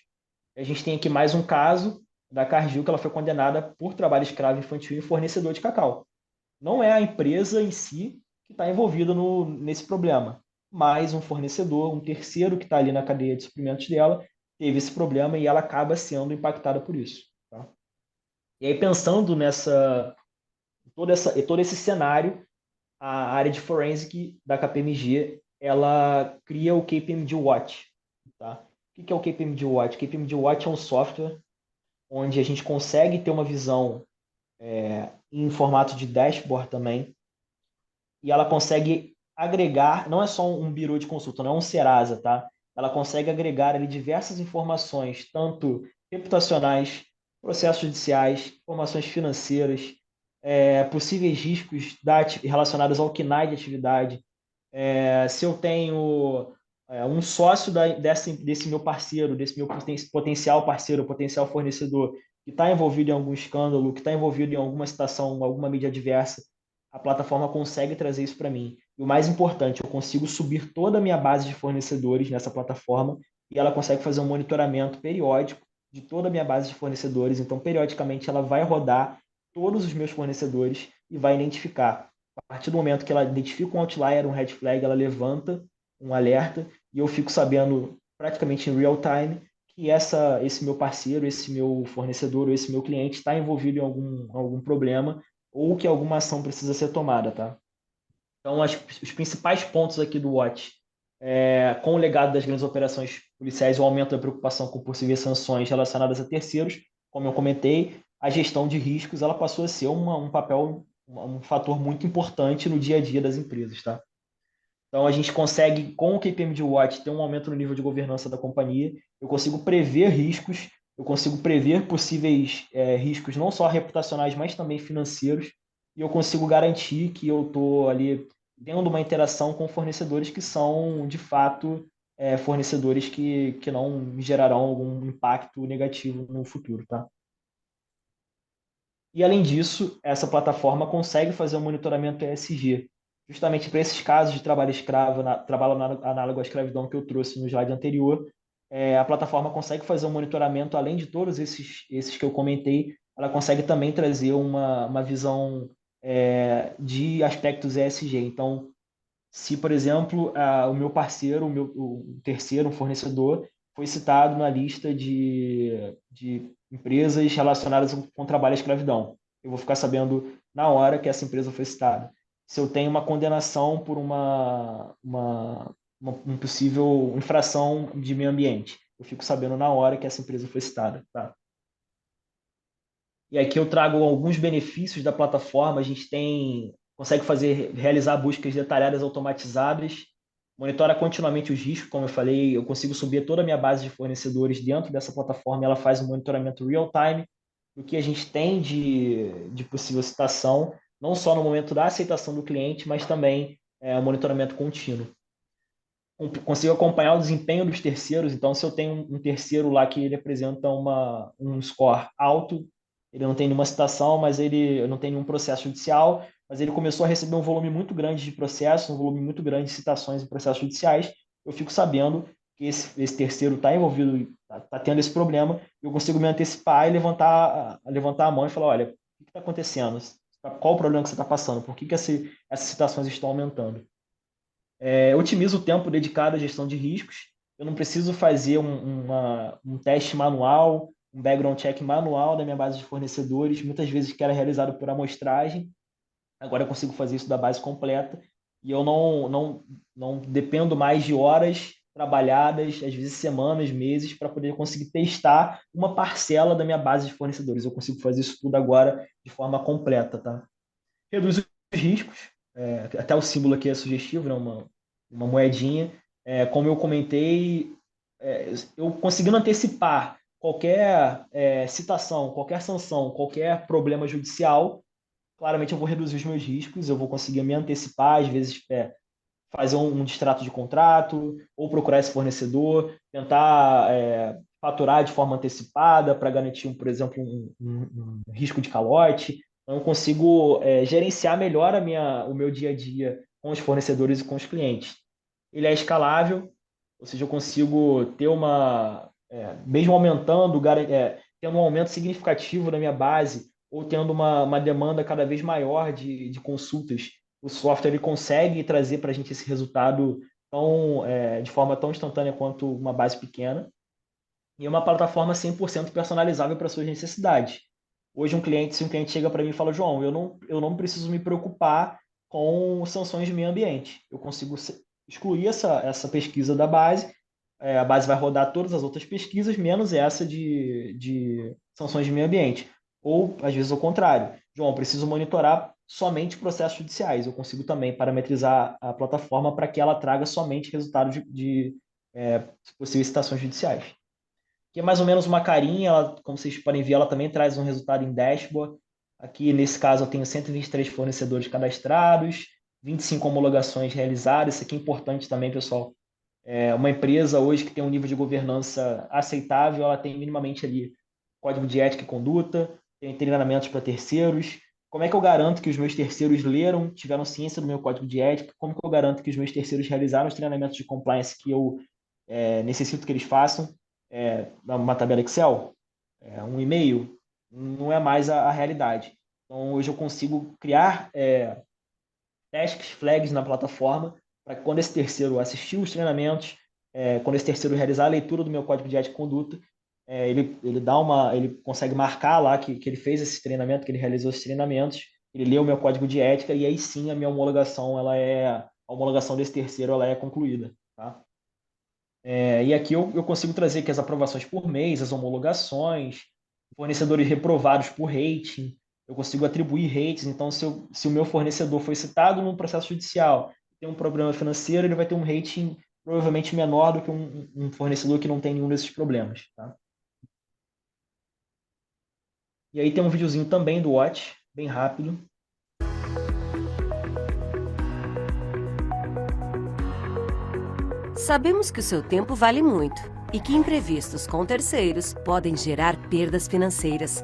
A gente tem aqui mais um caso da Cargill, que ela foi condenada por trabalho escravo infantil em fornecedor de cacau. Não é a empresa em si que está envolvida nesse problema, mas um fornecedor, um terceiro que está ali na cadeia de suprimentos dela, teve esse problema e ela acaba sendo impactada por isso. Tá? E aí, pensando todo esse cenário, a área de forensic da KPMG, ela cria o KPMG Watch. Tá? O que é o KPMG Watch? O KPMG Watch é um software onde a gente consegue ter uma visão em formato de dashboard também, e ela consegue agregar, não é só um birô de consulta, não é um Serasa, tá? Ela consegue agregar ali diversas informações, tanto reputacionais, processos judiciais, informações financeiras, possíveis riscos relacionados ao KNAI de atividade, se eu tenho um sócio desse meu parceiro, desse meu potencial parceiro, potencial fornecedor, que está envolvido em algum escândalo, que está envolvido em alguma situação, alguma mídia adversa, a plataforma consegue trazer isso para mim. E o mais importante, eu consigo subir toda a minha base de fornecedores nessa plataforma e ela consegue fazer um monitoramento periódico de toda a minha base de fornecedores. Então, periodicamente, ela vai rodar todos os meus fornecedores e vai identificar. A partir do momento que ela identifica um outlier, um red flag, ela levanta um alerta e eu fico sabendo praticamente em real time que esse meu parceiro, esse meu fornecedor ou esse meu cliente está envolvido em algum problema ou que alguma ação precisa ser tomada, tá? Então, os principais pontos aqui do Watch, com o legado das grandes operações policiais, o aumento da preocupação com possíveis sanções relacionadas a terceiros, como eu comentei, a gestão de riscos, ela passou a ser um papel, um fator muito importante no dia a dia das empresas, tá? Então, a gente consegue, com o KPMG Watch, ter um aumento no nível de governança da companhia. Eu consigo prever riscos, eu consigo prever possíveis riscos, não só reputacionais, mas também financeiros. E eu consigo garantir que eu estou ali tendo uma interação com fornecedores que são, de fato, fornecedores que não me gerarão algum impacto negativo no futuro, tá? E, além disso, essa plataforma consegue fazer um monitoramento ESG, justamente para esses casos de trabalho escravo, trabalho análogo à escravidão que eu trouxe no slide anterior. A plataforma consegue fazer um monitoramento, além de todos esses que eu comentei, ela consegue também trazer uma visão de aspectos ESG. Então, se, por exemplo, o meu parceiro, o terceiro, um fornecedor, foi citado na lista de empresas relacionadas com trabalho à escravidão. Eu vou ficar sabendo na hora que essa empresa foi citada. Se eu tenho uma condenação por uma possível infração de meio ambiente, eu fico sabendo na hora que essa empresa foi citada. Tá? E aqui eu trago alguns benefícios da plataforma. A gente consegue realizar buscas detalhadas automatizadas, monitora continuamente os riscos, como eu falei, eu consigo subir toda a minha base de fornecedores dentro dessa plataforma, ela faz um monitoramento real time do que a gente tem de possível citação, não só no momento da aceitação do cliente, mas também o monitoramento contínuo. Consigo acompanhar o desempenho dos terceiros. Então, se eu tenho um terceiro lá que ele apresenta um score alto, ele não tem nenhuma citação, mas ele não tem nenhum processo judicial, mas ele começou a receber um volume muito grande de processos, um volume muito grande de citações em processos judiciais, eu fico sabendo que esse terceiro está envolvido, está tendo esse problema, eu consigo me antecipar e levantar a mão e falar, olha, o que está acontecendo? Qual o problema que você está passando? Por que essas citações estão aumentando? Otimiza o tempo dedicado à gestão de riscos. Eu não preciso fazer um teste manual, um background check manual da minha base de fornecedores, muitas vezes que era realizado por amostragem. Agora eu consigo fazer isso da base completa e eu não dependo mais de horas trabalhadas, às vezes semanas, meses, para poder conseguir testar uma parcela da minha base de fornecedores. Eu consigo fazer isso tudo agora de forma completa, tá? Reduz os riscos, até o símbolo aqui é sugestivo, né? Uma moedinha. Como eu comentei, eu conseguindo antecipar qualquer citação, qualquer sanção, qualquer problema judicial, claramente eu vou reduzir os meus riscos, eu vou conseguir me antecipar, às vezes fazer um distrato de contrato, ou procurar esse fornecedor, tentar faturar de forma antecipada para garantir, por exemplo, um risco de calote. Então, eu consigo gerenciar melhor o meu dia a dia com os fornecedores e com os clientes. Ele é escalável, ou seja, eu consigo ter mesmo aumentando, tendo um aumento significativo na minha base, ou tendo uma demanda cada vez maior de consultas, o software ele consegue trazer para a gente esse resultado de forma tão instantânea quanto uma base pequena. E é uma plataforma 100% personalizável para suas necessidades. Hoje, se um cliente chega para mim e fala, João, eu não preciso me preocupar com sanções de meio ambiente. Eu consigo excluir essa pesquisa da base, a base vai rodar todas as outras pesquisas, menos essa de sanções de meio ambiente. Ou, às vezes, ao contrário. João, eu preciso monitorar somente processos judiciais. Eu consigo também parametrizar a plataforma para que ela traga somente resultados de possíveis citações judiciais. Que é mais ou menos uma carinha, como vocês podem ver, ela também traz um resultado em dashboard. Aqui, nesse caso, eu tenho 123 fornecedores cadastrados, 25 homologações realizadas. Isso aqui é importante também, pessoal. Uma empresa hoje que tem um nível de governança aceitável, ela tem minimamente ali código de ética e conduta, tem treinamentos para terceiros. Como é que eu garanto que os meus terceiros leram, tiveram ciência do meu código de ética? Como que eu garanto que os meus terceiros realizaram os treinamentos de compliance que eu necessito que eles façam? Uma tabela Excel, um e-mail, não é mais a realidade. Então, hoje eu consigo criar tasks, flags na plataforma, para que quando esse terceiro assistir os treinamentos, quando esse terceiro realizar a leitura do meu código de ética e conduta, ele consegue marcar lá que ele fez esse treinamento, que ele realizou esses treinamentos, ele lê o meu código de ética e aí sim a minha homologação, a homologação desse terceiro, ela é concluída, tá? E aqui eu consigo trazer aqui as aprovações por mês, as homologações, fornecedores reprovados por rating, eu consigo atribuir ratings. Então, se o meu fornecedor foi citado no processo judicial, tem um problema financeiro, ele vai ter um rating provavelmente menor do que um fornecedor que não tem nenhum desses problemas. Tá? E aí tem um videozinho também do Watch, bem rápido. Sabemos que o seu tempo vale muito e que imprevistos com terceiros podem gerar perdas financeiras.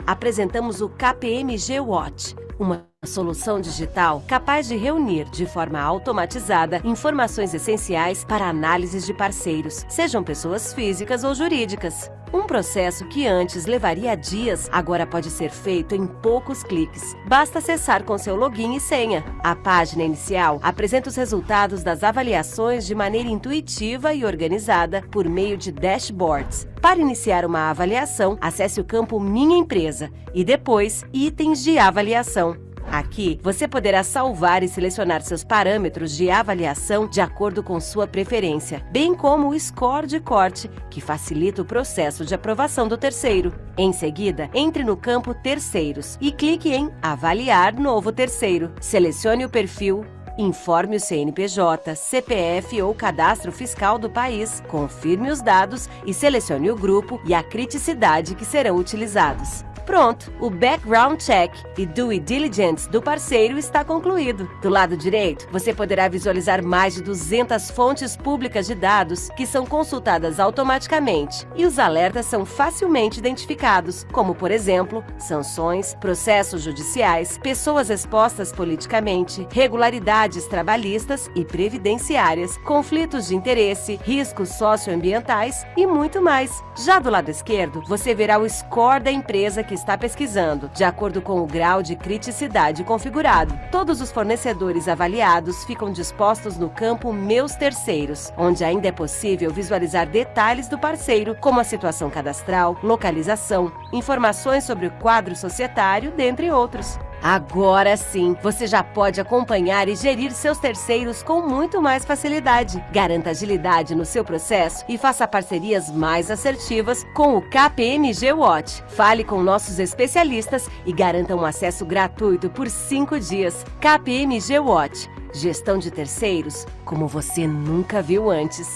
Apresentamos o KPMG Watch, uma solução digital capaz de reunir de forma automatizada informações essenciais para análises de parceiros, sejam pessoas físicas ou jurídicas. Um processo que antes levaria dias, agora pode ser feito em poucos cliques. Basta acessar com seu login e senha. A página inicial apresenta os resultados das avaliações de maneira intuitiva e organizada por meio de dashboards. Para iniciar uma avaliação, acesse o campo Minha Empresa e depois Itens de Avaliação. Aqui, você poderá salvar e selecionar seus parâmetros de avaliação de acordo com sua preferência, bem como o score de corte, que facilita o processo de aprovação do terceiro. Em seguida, entre no campo Terceiros e clique em Avaliar novo terceiro. Selecione o perfil, informe o CNPJ, CPF ou cadastro fiscal do país, confirme os dados e selecione o grupo e a criticidade que serão utilizados. Pronto, o background check e due diligence do parceiro está concluído. Do lado direito, você poderá visualizar mais de 200 fontes públicas de dados que são consultadas automaticamente e os alertas são facilmente identificados, como, por exemplo, sanções, processos judiciais, pessoas expostas politicamente, regularidades trabalhistas e previdenciárias, conflitos de interesse, riscos socioambientais e muito mais. Já do lado esquerdo, você verá o score da empresa que está pesquisando, de acordo com o grau de criticidade configurado. Todos os fornecedores avaliados ficam dispostos no campo Meus Terceiros, onde ainda é possível visualizar detalhes do parceiro, como a situação cadastral, localização, informações sobre o quadro societário, dentre outros. Agora sim, você já pode acompanhar e gerir seus terceiros com muito mais facilidade. Garanta agilidade no seu processo e faça parcerias mais assertivas com o KPMG Watch. Fale com nossos especialistas e garanta um acesso gratuito por 5 dias. KPMG Watch. Gestão de terceiros como você nunca viu antes.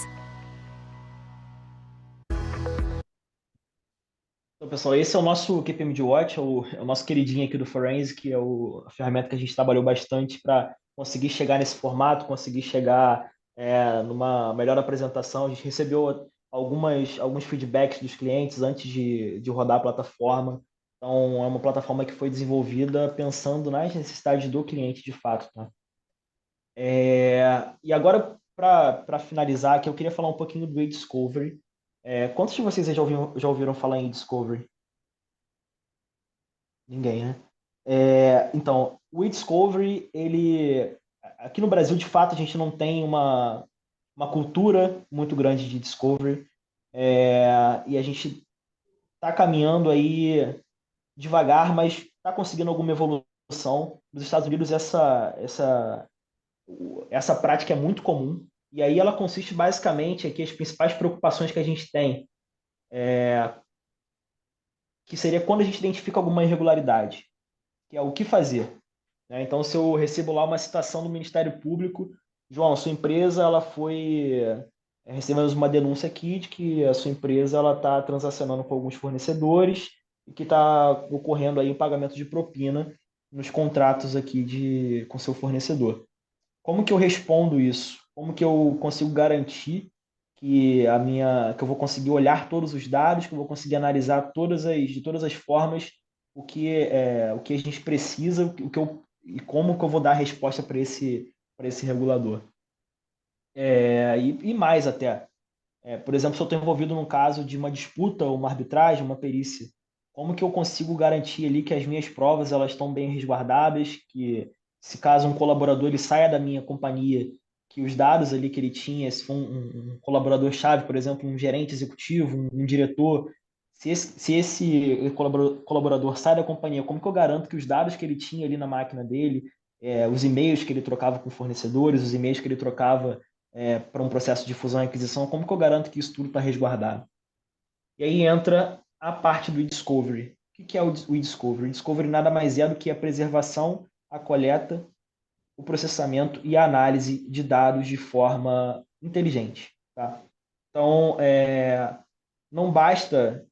Então, pessoal, esse é o nosso KPMG Watch, é o nosso queridinho aqui do Forensic, que é a ferramenta que a gente trabalhou bastante para conseguir chegar nesse formato, conseguir chegar numa melhor apresentação. A gente recebeu alguns feedbacks dos clientes antes de rodar a plataforma. Então, é uma plataforma que foi desenvolvida pensando nas necessidades do cliente de fato, tá? E agora, para finalizar, aqui eu queria falar um pouquinho do e-discovery. Quantos de vocês já ouviram falar em e-discovery? Ninguém, né? Então, o e-discovery, aqui no Brasil, de fato, a gente não tem uma cultura muito grande de discovery, e a gente está caminhando aí devagar, mas está conseguindo alguma evolução. Nos Estados Unidos, essa prática é muito comum, e aí ela consiste basicamente aqui as principais preocupações que a gente tem, que seria quando a gente identifica alguma irregularidade, que é o que fazer, né? Então, se eu recebo lá uma citação do Ministério Público, João, sua empresa ela foi recebemos uma denúncia aqui de que a sua empresa ela está transacionando com alguns fornecedores e que está ocorrendo aí o pagamento de propina nos contratos aqui com seu fornecedor. Como que eu respondo isso? Como que eu consigo garantir que eu vou conseguir olhar todos os dados, que eu vou conseguir analisar de todas as formas o que a gente precisa, e como que eu vou dar a resposta para esse regulador? E mais até. Por exemplo, se eu estou envolvido num caso de uma disputa, uma arbitragem, uma perícia, como que eu consigo garantir ali que as minhas provas elas estão bem resguardadas, que se caso um colaborador ele saia da minha companhia, que os dados ali que ele tinha, se for um colaborador-chave, por exemplo, um gerente executivo, um diretor, se esse colaborador sai da companhia, como que eu garanto que os dados que ele tinha ali na máquina dele, os e-mails que ele trocava com fornecedores, os e-mails que ele trocava para um processo de fusão e aquisição, como que eu garanto que isso tudo está resguardado? E aí entra a parte do e-discovery. O que é o e-discovery? O e-discovery nada mais é do que a preservação, a coleta, o processamento e a análise de dados de forma inteligente. Tá? Então, não basta,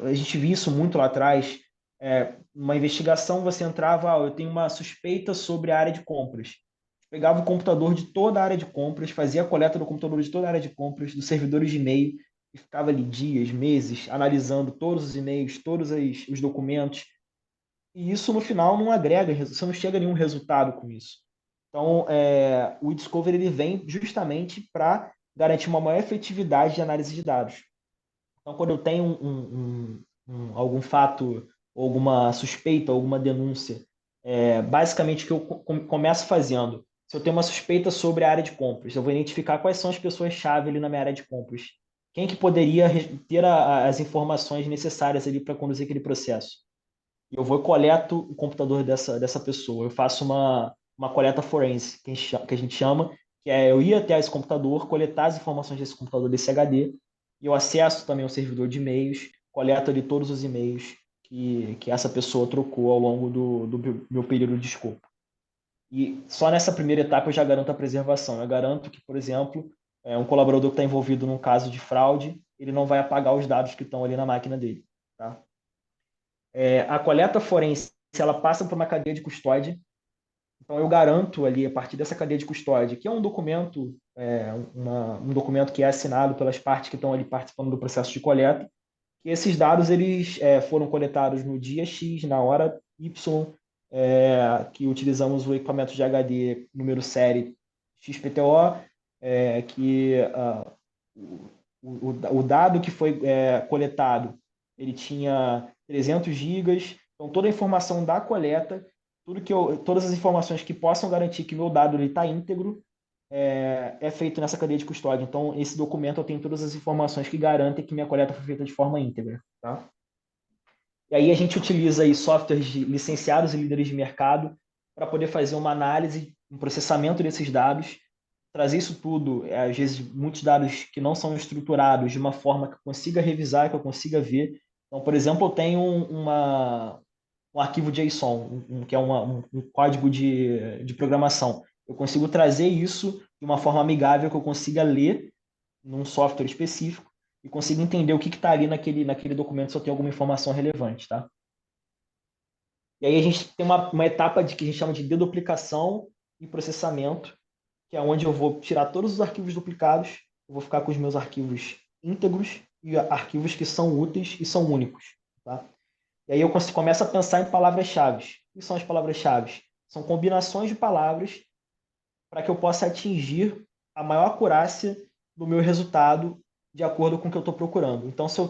a gente viu isso muito lá atrás, uma investigação você entrava, eu tenho uma suspeita sobre a área de compras. Pegava o computador de toda a área de compras, fazia a coleta do computador de toda a área de compras, dos servidores de e-mail, e ficava ali dias, meses, analisando todos os e-mails, todos os documentos, e isso no final não agrega, você não chega a nenhum resultado com isso. Então, o Discovery ele vem justamente para garantir uma maior efetividade de análise de dados. Então, quando eu tenho algum fato, ou alguma suspeita, alguma denúncia, basicamente o que eu começo fazendo, se eu tenho uma suspeita sobre a área de compras, eu vou identificar quais são as pessoas-chave ali na minha área de compras. Quem que poderia ter as informações necessárias ali para conduzir aquele processo? E eu vou e coleto o computador dessa pessoa. Eu faço uma coleta forense, que a gente chama, que é eu ir até esse computador, coletar as informações desse computador, desse HD, e eu acesso também o servidor de e-mails, coleto ali todos os e-mails que essa pessoa trocou ao longo do meu período de escopo. E só nessa primeira etapa eu já garanto a preservação. Eu garanto que, por exemplo, um colaborador que está envolvido num caso de fraude, ele não vai apagar os dados que estão ali na máquina dele. Tá? A coleta forense ela passa por uma cadeia de custódia. Então, eu garanto ali, a partir dessa cadeia de custódia, que é um documento, um documento que é assinado pelas partes que estão ali participando do processo de coleta, que esses dados eles foram coletados no dia X, na hora Y, que utilizamos o equipamento de HD número série XPTO, que o dado que foi coletado ele tinha 300 gigas, então toda a informação da coleta, todas as informações que possam garantir que meu dado está íntegro, feito nessa cadeia de custódia. Então, esse documento eu tenho todas as informações que garantem que minha coleta foi feita de forma íntegra. Tá? E aí a gente utiliza aí softwares licenciados e líderes de mercado para poder fazer uma análise, um processamento desses dados, trazer isso tudo, às vezes muitos dados que não são estruturados de uma forma que eu consiga revisar, que eu consiga ver. Então, por exemplo, eu tenho um arquivo JSON, que é um código de programação. Eu consigo trazer isso de uma forma amigável que eu consiga ler num software específico e consiga entender o que está ali naquele documento se eu tenho alguma informação relevante. Tá? E aí a gente tem uma etapa que a gente chama de deduplicação e processamento, que é onde eu vou tirar todos os arquivos duplicados, eu vou ficar com os meus arquivos íntegros e arquivos que são úteis e são únicos. Tá? E aí eu começo a pensar em palavras-chave. O que são as palavras-chave? São combinações de palavras para que eu possa atingir a maior acurácia do meu resultado de acordo com o que eu estou procurando. Então, se eu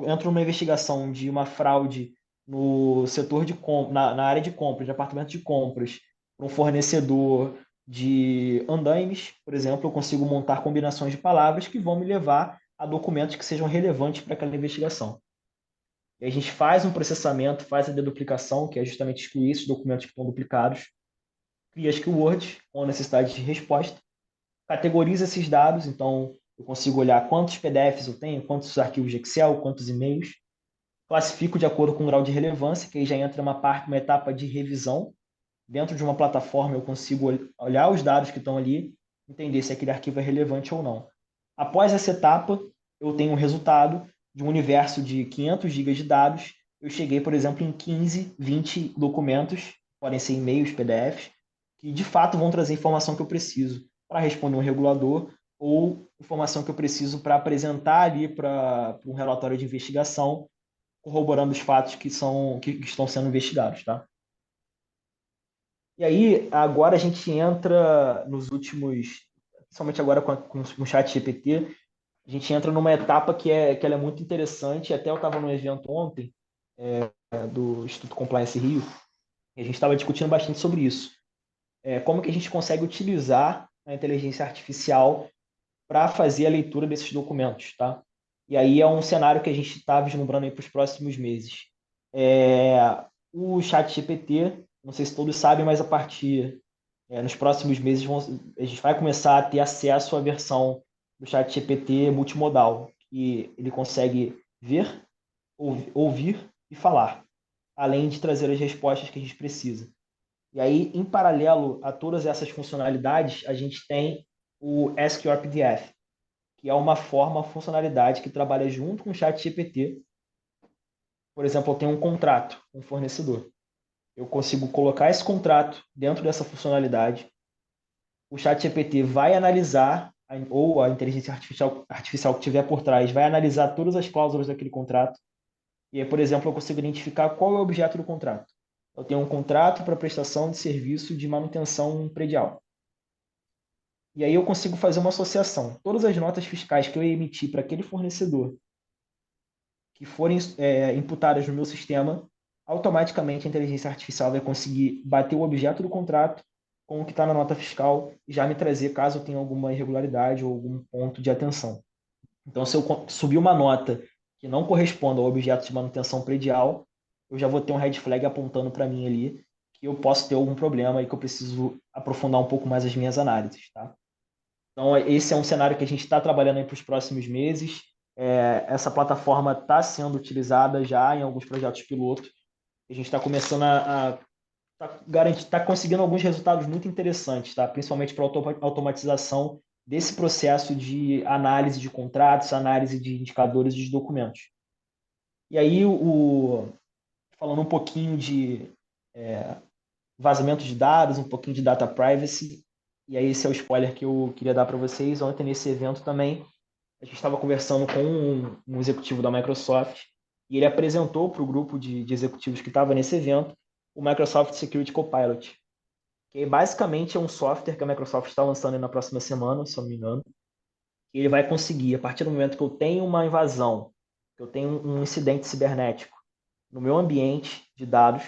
entro numa investigação de uma fraude no setor de na área de compras, departamento de compras, para um fornecedor de andaimes, por exemplo, eu consigo montar combinações de palavras que vão me levar a documentos que sejam relevantes para aquela investigação. E a gente faz um processamento, faz a deduplicação, que é justamente excluir esses documentos que estão duplicados, cria as keywords com a necessidade de resposta, categoriza esses dados, então eu consigo olhar quantos PDFs eu tenho, quantos arquivos de Excel, quantos e-mails, classifico de acordo com o grau de relevância, que aí já entra uma etapa de revisão. Dentro de uma plataforma eu consigo olhar os dados que estão ali, entender se aquele arquivo é relevante ou não. Após essa etapa, eu tenho um resultado de um universo de 500 GB de dados. Eu cheguei, por exemplo, em 15, 20 documentos, podem ser e-mails, PDFs, que de fato vão trazer informação que eu preciso para responder um regulador ou informação que eu preciso para apresentar ali para um relatório de investigação, corroborando os fatos que estão sendo investigados, tá? E aí, agora a gente entra nos últimos, principalmente agora com o chat GPT, a gente entra numa etapa que ela é muito interessante. Até eu estava num evento ontem, do Instituto Compliance Rio, e a gente estava discutindo bastante sobre isso. Como que a gente consegue utilizar a inteligência artificial para fazer a leitura desses documentos, tá? E aí é um cenário que a gente está vislumbrando para os próximos meses. O chat GPT, não sei se todos sabem, mas nos próximos meses, a gente vai começar a ter acesso à versão do chat GPT multimodal, que ele consegue ver, ouvir e falar, além de trazer as respostas que a gente precisa. E aí, em paralelo a todas essas funcionalidades, a gente tem o Ask Your PDF, que é uma funcionalidade que trabalha junto com o chat GPT. Por exemplo, eu tenho um contrato com um fornecedor. Eu consigo colocar esse contrato dentro dessa funcionalidade. O ChatGPT vai analisar, ou a inteligência artificial que tiver por trás, vai analisar todas as cláusulas daquele contrato. E aí, por exemplo, eu consigo identificar qual é o objeto do contrato. Eu tenho um contrato para prestação de serviço de manutenção predial. E aí eu consigo fazer uma associação. Todas as notas fiscais que eu emitir para aquele fornecedor que forem imputadas no meu sistema, automaticamente a inteligência artificial vai conseguir bater o objeto do contrato com o que está na nota fiscal e já me trazer caso eu tenha alguma irregularidade ou algum ponto de atenção. Então, se eu subir uma nota que não corresponda ao objeto de manutenção predial, eu já vou ter um red flag apontando para mim ali que eu posso ter algum problema e que eu preciso aprofundar um pouco mais as minhas análises, tá? Então, esse é um cenário que a gente está trabalhando para os próximos meses. Essa plataforma está sendo utilizada já em alguns projetos pilotos. A gente está começando tá conseguindo alguns resultados muito interessantes, tá? Principalmente para automatização desse processo de análise de contratos, análise de indicadores de documentos. E aí, falando um pouquinho de vazamento de dados, um pouquinho de data privacy, e aí esse é o spoiler que eu queria dar para vocês. Ontem, nesse evento também, a gente estava conversando com um executivo da Microsoft e ele apresentou para o grupo de executivos que estava nesse evento o Microsoft Security Copilot, que basicamente é um software que a Microsoft está lançando na próxima semana, se eu não me engano. E ele vai conseguir, a partir do momento que eu tenho uma invasão, que eu tenho um incidente cibernético no meu ambiente de dados,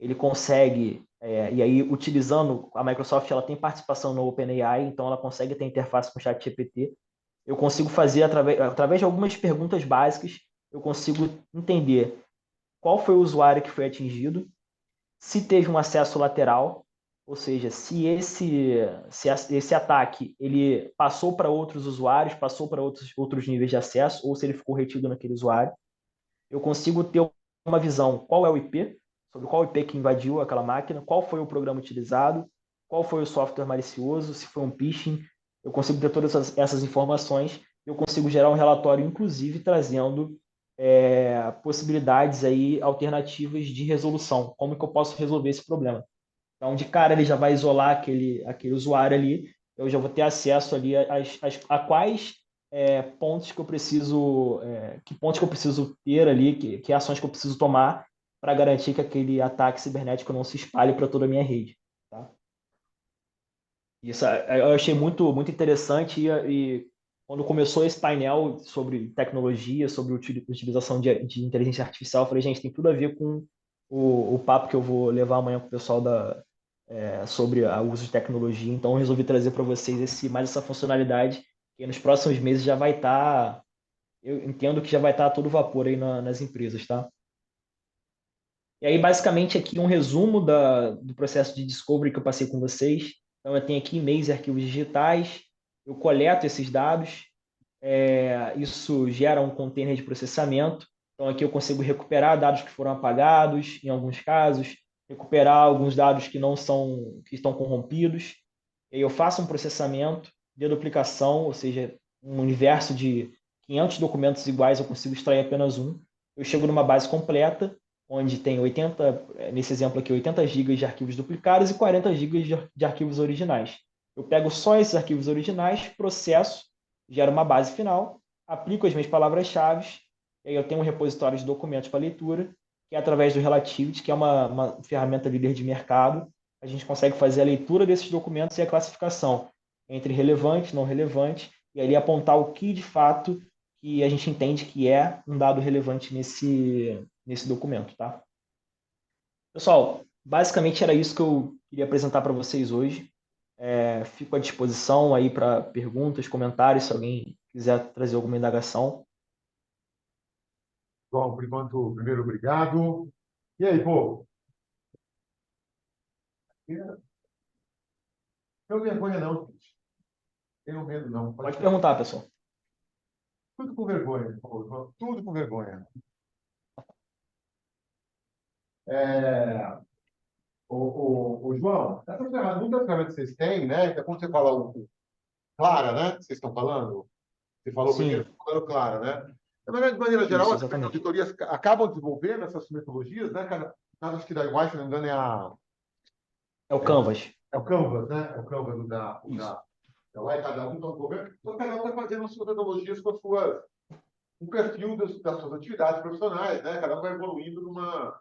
ele consegue, e aí utilizando, a Microsoft ela tem participação no OpenAI, então ela consegue ter interface com o ChatGPT. Eu consigo fazer, através de algumas perguntas básicas, eu consigo entender qual foi o usuário que foi atingido, se teve um acesso lateral, ou seja, se esse ataque ele passou para outros usuários, passou para outros níveis de acesso, ou se ele ficou retido naquele usuário. Eu consigo ter uma visão qual é o IP, sobre qual IP que invadiu aquela máquina, qual foi o programa utilizado, qual foi o software malicioso, se foi um phishing. Eu consigo ter todas essas informações. Eu consigo gerar um relatório, inclusive, trazendo possibilidades aí alternativas de resolução. Como que eu posso resolver esse problema? Então, de cara, ele já vai isolar aquele usuário ali. Eu já vou ter acesso ali a quais pontos que eu preciso, que pontos que eu preciso ter ali, que ações que eu preciso tomar para garantir que aquele ataque cibernético não se espalhe para toda a minha rede. Tá? Isso eu achei muito interessante e quando começou esse painel sobre tecnologia, sobre utilização de inteligência artificial, eu falei, gente, tem tudo a ver com o papo que eu vou levar amanhã com o pessoal sobre o uso de tecnologia. Então, eu resolvi trazer para vocês mais essa funcionalidade que nos próximos meses já vai estar, eu entendo que já vai estar a todo vapor aí nas empresas, tá? E aí, basicamente, aqui um resumo do processo de discovery que eu passei com vocês. Então, eu tenho aqui e-mails e arquivos digitais, eu coleto esses dados, isso gera um container de processamento. Então, aqui eu consigo recuperar dados que foram apagados, em alguns casos, recuperar alguns dados que estão corrompidos. E aí eu faço um processamento de duplicação, ou seja, um universo de 500 documentos iguais, eu consigo extrair apenas um. Eu chego numa base completa, onde tem 80, nesse exemplo aqui, 80 gigas de arquivos duplicados e 40 gigas de arquivos originais. Eu pego só esses arquivos originais, processo, gero uma base final, aplico as minhas palavras-chave, e aí eu tenho um repositório de documentos para leitura, que é através do Relativity, que é uma ferramenta líder de mercado. A gente consegue fazer a leitura desses documentos e a classificação entre relevante, não relevante, e ali apontar o que de fato que a gente entende que é um dado relevante nesse documento, tá? Pessoal, basicamente era isso que eu queria apresentar para vocês hoje. Fico à disposição aí para perguntas, comentários, se alguém quiser trazer alguma indagação. Bom, por enquanto, primeiro, obrigado. E aí, pô? Não vergonha não, gente. Tenho medo não. Pode perguntar, pessoal. Tudo com vergonha, pô. Tudo com vergonha. É, João, muitas ferramentas que vocês têm, né? Então, quando você fala o Clara, né? Que vocês estão falando? Você falou primeiro, Sim, falando Clara, né? De maneira geral, isso, as empresas de exatamente. auditorias acabam desenvolvendo essas metodologias, né? Cada acho que da White, se não me engano, É o Canvas. é o Canvas, né? É o Canvas Isso. da White, cada um está desenvolvendo. Então, cada um está fazendo as suas metodologias com um perfil das suas atividades profissionais, né? Cada um vai evoluindo numa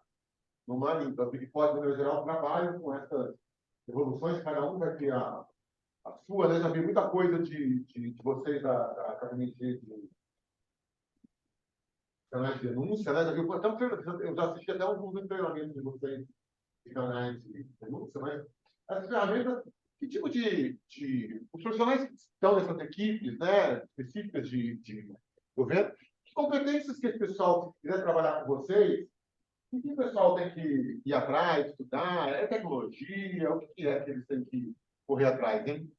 linha. Então, a Big Four, de maneira geral, trabalha com essas evoluções, cada um vai ter a sua, né? Já vi muita coisa de vocês da Academia de canais de denúncia, né? Já vi até eu já assisti até um treinamento de vocês de canais de denúncia, mas as ferramentas, que tipo os profissionais que estão nessas equipes, né, específicas de governo, que competências que esse pessoal, se quiser trabalhar com vocês, o que o pessoal tem que ir atrás, estudar? É tecnologia? O que é que eles têm que correr atrás, hein?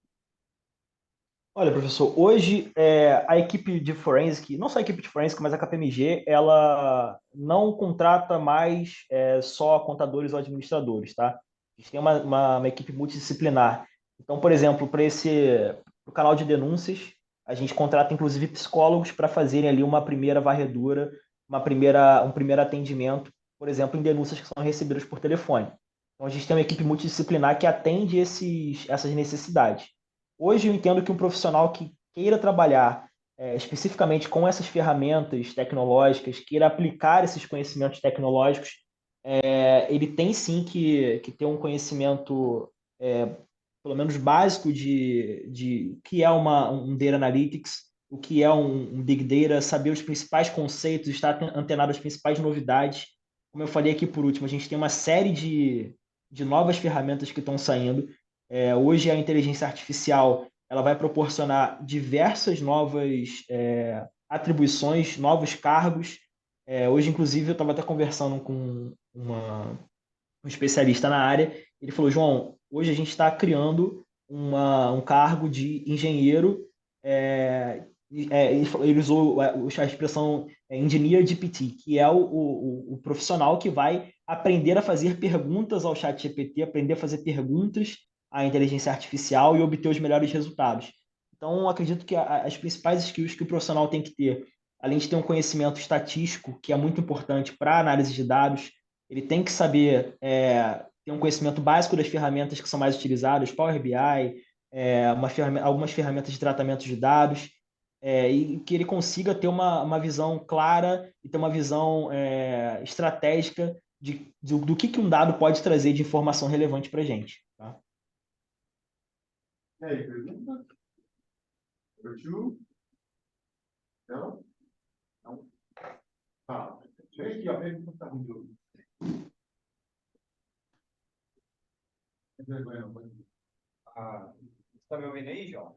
Olha, professor, hoje a equipe de forensic, não só a equipe de forensic, mas a KPMG, ela não contrata mais só contadores ou administradores, tá? A gente tem uma equipe multidisciplinar. Então, por exemplo, pro canal de denúncias, a gente contrata inclusive psicólogos para fazerem ali uma primeira varredura, um primeiro atendimento, por exemplo, em denúncias que são recebidas por telefone. Então, a gente tem uma equipe multidisciplinar que atende essas necessidades. Hoje eu entendo que um profissional que queira trabalhar especificamente com essas ferramentas tecnológicas, queira aplicar esses conhecimentos tecnológicos, ele tem sim que ter um conhecimento, pelo menos básico, de o que é um Data Analytics, o que é um Big Data, saber os principais conceitos, estar antenado às principais novidades. Como eu falei aqui por último, a gente tem uma série de novas ferramentas que estão saindo. Hoje a inteligência artificial ela vai proporcionar diversas novas atribuições, novos cargos. Hoje, inclusive, eu estava até conversando com um especialista na área. Ele falou, João, hoje a gente está criando um cargo de engenheiro. Ele usou a expressão Engineer GPT, que é o profissional que vai aprender a fazer perguntas ao chat GPT, aprender a fazer perguntas à inteligência artificial e obter os melhores resultados. Então, acredito que as principais skills que o profissional tem que ter, além de ter um conhecimento estatístico, que é muito importante para análise de dados, ele tem que saber ter um conhecimento básico das ferramentas que são mais utilizadas, Power BI, algumas ferramentas de tratamento de dados, e que ele consiga ter uma visão clara e ter uma visão estratégica do que um dado pode trazer de informação relevante para a gente. Tá? E aí, pergunta? Number two? Não? Não? Tá. Chega aqui, ó. Pergunta tá com dúvida. Não tem vergonha, não, pode ir. Você tá me ouvindo aí, João?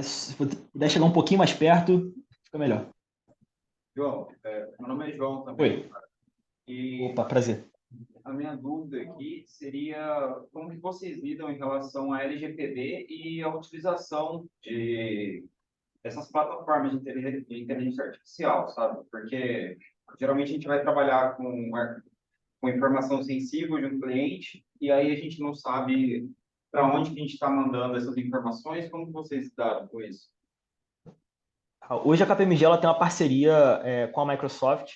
Se puder chegar um pouquinho mais perto, fica melhor. João, meu nome é João também. Oi. E Opa, prazer. a minha dúvida aqui seria como que vocês lidam em relação à LGPD e a utilização de essas plataformas de inteligência artificial, sabe? Porque geralmente a gente vai trabalhar com informação sensível de um cliente e aí a gente não sabe para onde que a gente está mandando essas informações, como que vocês lidam com isso? Hoje a KPMG ela tem uma parceria com a Microsoft.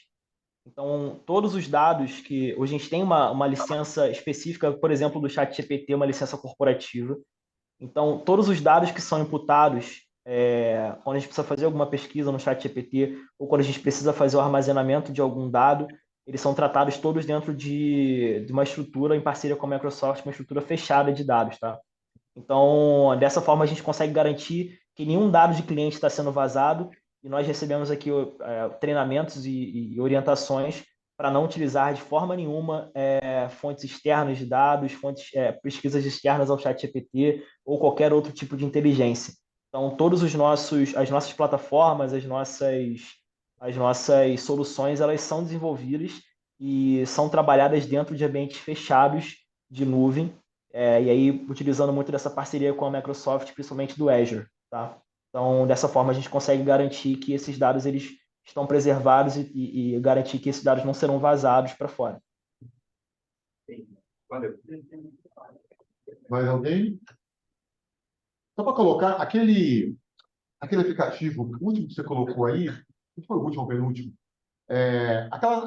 Então, todos os dados que... Hoje a gente tem uma licença específica, por exemplo, do ChatGPT, uma licença corporativa. Então, todos os dados que são imputados, quando a gente precisa fazer alguma pesquisa no ChatGPT ou quando a gente precisa fazer o armazenamento de algum dado, eles são tratados todos dentro de uma estrutura em parceria com a Microsoft, uma estrutura fechada de dados, tá? Então, dessa forma, a gente consegue garantir que nenhum dado de cliente está sendo vazado e nós recebemos aqui treinamentos e orientações para não utilizar de forma nenhuma fontes externas de dados, pesquisas externas ao ChatGPT ou qualquer outro tipo de inteligência. Então, as nossas plataformas, as nossas soluções, elas são desenvolvidas e são trabalhadas dentro de ambientes fechados de nuvem, e aí utilizando muito dessa parceria com a Microsoft, principalmente do Azure, tá? Então, dessa forma, a gente consegue garantir que esses dados eles estão preservados e garantir que esses dados não serão vazados para fora. Valeu. Mais alguém? Só para colocar aquele aplicativo, o último que você colocou aí, não foi o último ou o penúltimo,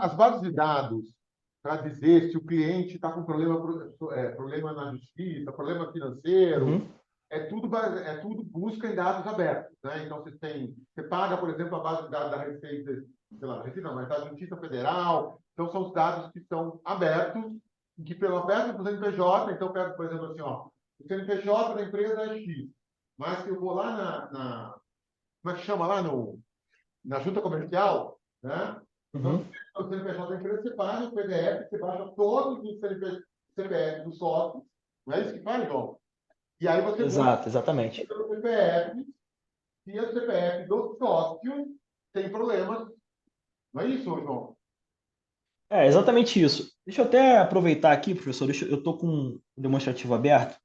as bases de dados para dizer se o cliente está com problema na justiça, problema financeiro, Uhum. é tudo busca em dados abertos, né? Então você paga, por exemplo, a base de dados da Receita, sei lá, Receita não, mas da Justiça Federal. Então são os dados que são abertos, que pelo aberto do CNPJ, então pego, por exemplo, assim, ó, o CNPJ da empresa é X, mas se eu vou lá como é que chama lá na junta comercial, né? Então, Uhum. o CNPJ da empresa, você baixa o PDF, você baixa todos os CPF dos sócios, não é isso que faz, João? E aí você Exato, exatamente. pelo CPF, se o CPF do sócio tem problemas. Não é isso, João? É exatamente isso. Deixa eu até aproveitar aqui, professor. Eu estou com o demonstrativo aberto.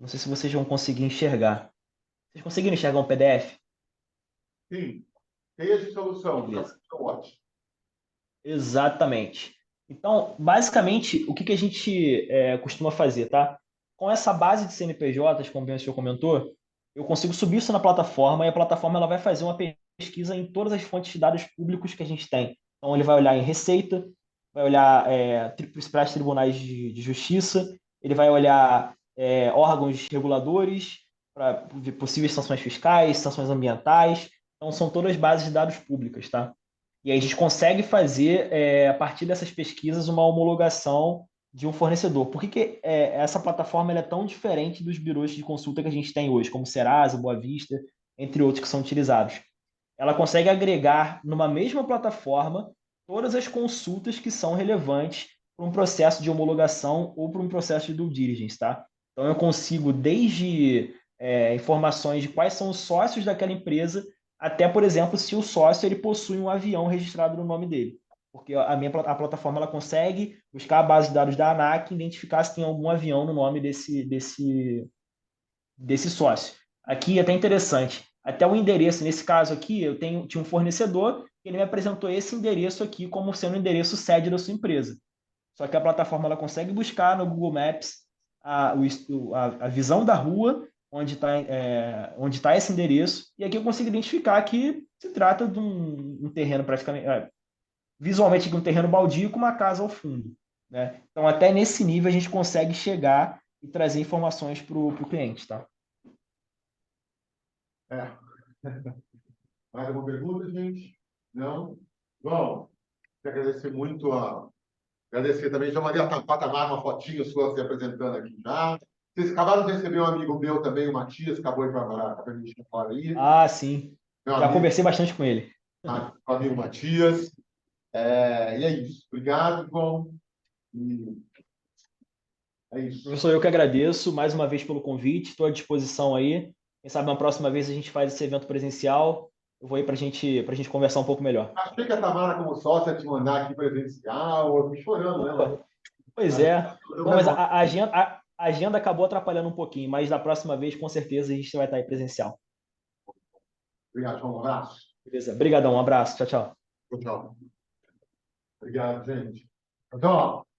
Não sei se vocês vão conseguir enxergar. Vocês conseguiram enxergar um PDF? Sim. Teia de solução. Beleza. Watch. Exatamente. Então, basicamente, o que a gente costuma fazer, tá? Com essa base de CNPJs, como o senhor comentou, eu consigo subir isso na plataforma e a plataforma ela vai fazer uma pesquisa em todas as fontes de dados públicos que a gente tem. Então, ele vai olhar em Receita, vai olhar principais tribunais de justiça, ele vai olhar órgãos reguladores, para possíveis sanções fiscais, sanções ambientais. Então, são todas bases de dados públicas, tá? E aí a gente consegue fazer, a partir dessas pesquisas, uma homologação de um fornecedor. Por que essa plataforma ela é tão diferente dos birôs de consulta que a gente tem hoje, como Serasa, Boa Vista, entre outros que são utilizados? Ela consegue agregar numa mesma plataforma todas as consultas que são relevantes para um processo de homologação ou para um processo de due diligence, tá? Então eu consigo desde informações de quais são os sócios daquela empresa até, por exemplo, se o sócio ele possui um avião registrado no nome dele. Porque a plataforma ela consegue buscar a base de dados da ANAC e identificar se tem algum avião no nome desse sócio. Aqui é até interessante. Até o endereço, nesse caso aqui, tinha um fornecedor, ele me apresentou esse endereço aqui como sendo o endereço sede da sua empresa. Só que a plataforma ela consegue buscar no Google Maps a visão da rua onde tá esse endereço, e aqui eu consigo identificar que se trata de um terreno praticamente, visualmente de um terreno baldio com uma casa ao fundo, né? Então, até nesse nível a gente consegue chegar e trazer informações para o cliente, tá? Mais alguma pergunta, gente? Não? Bom, quero agradecer muito agradecer também, já mandei a patamar uma fotinha sua se apresentando aqui já. Vocês acabaram de receber um amigo meu também, o Matias, acabou de trabalhar para a gente fora aí. Ah, sim. Meu Já amigo, conversei bastante com ele. o amigo Matias. E é isso. Obrigado, João. E é isso. Professor, eu que agradeço mais uma vez pelo convite, estou à disposição aí. Quem sabe na próxima vez a gente faz esse evento presencial. Eu vou aí para gente conversar um pouco melhor. Achei que a Tamara, como sócia, ia te mandar aqui presencial. Eu fui chorando, né? Opa, pois é. Não, mas a agenda acabou atrapalhando um pouquinho, mas da próxima vez, com certeza, a gente vai estar aí presencial. Obrigado, João. Um abraço. Beleza. Obrigadão, um abraço. Tchau, tchau. Tchau. Obrigado, gente. Tchau.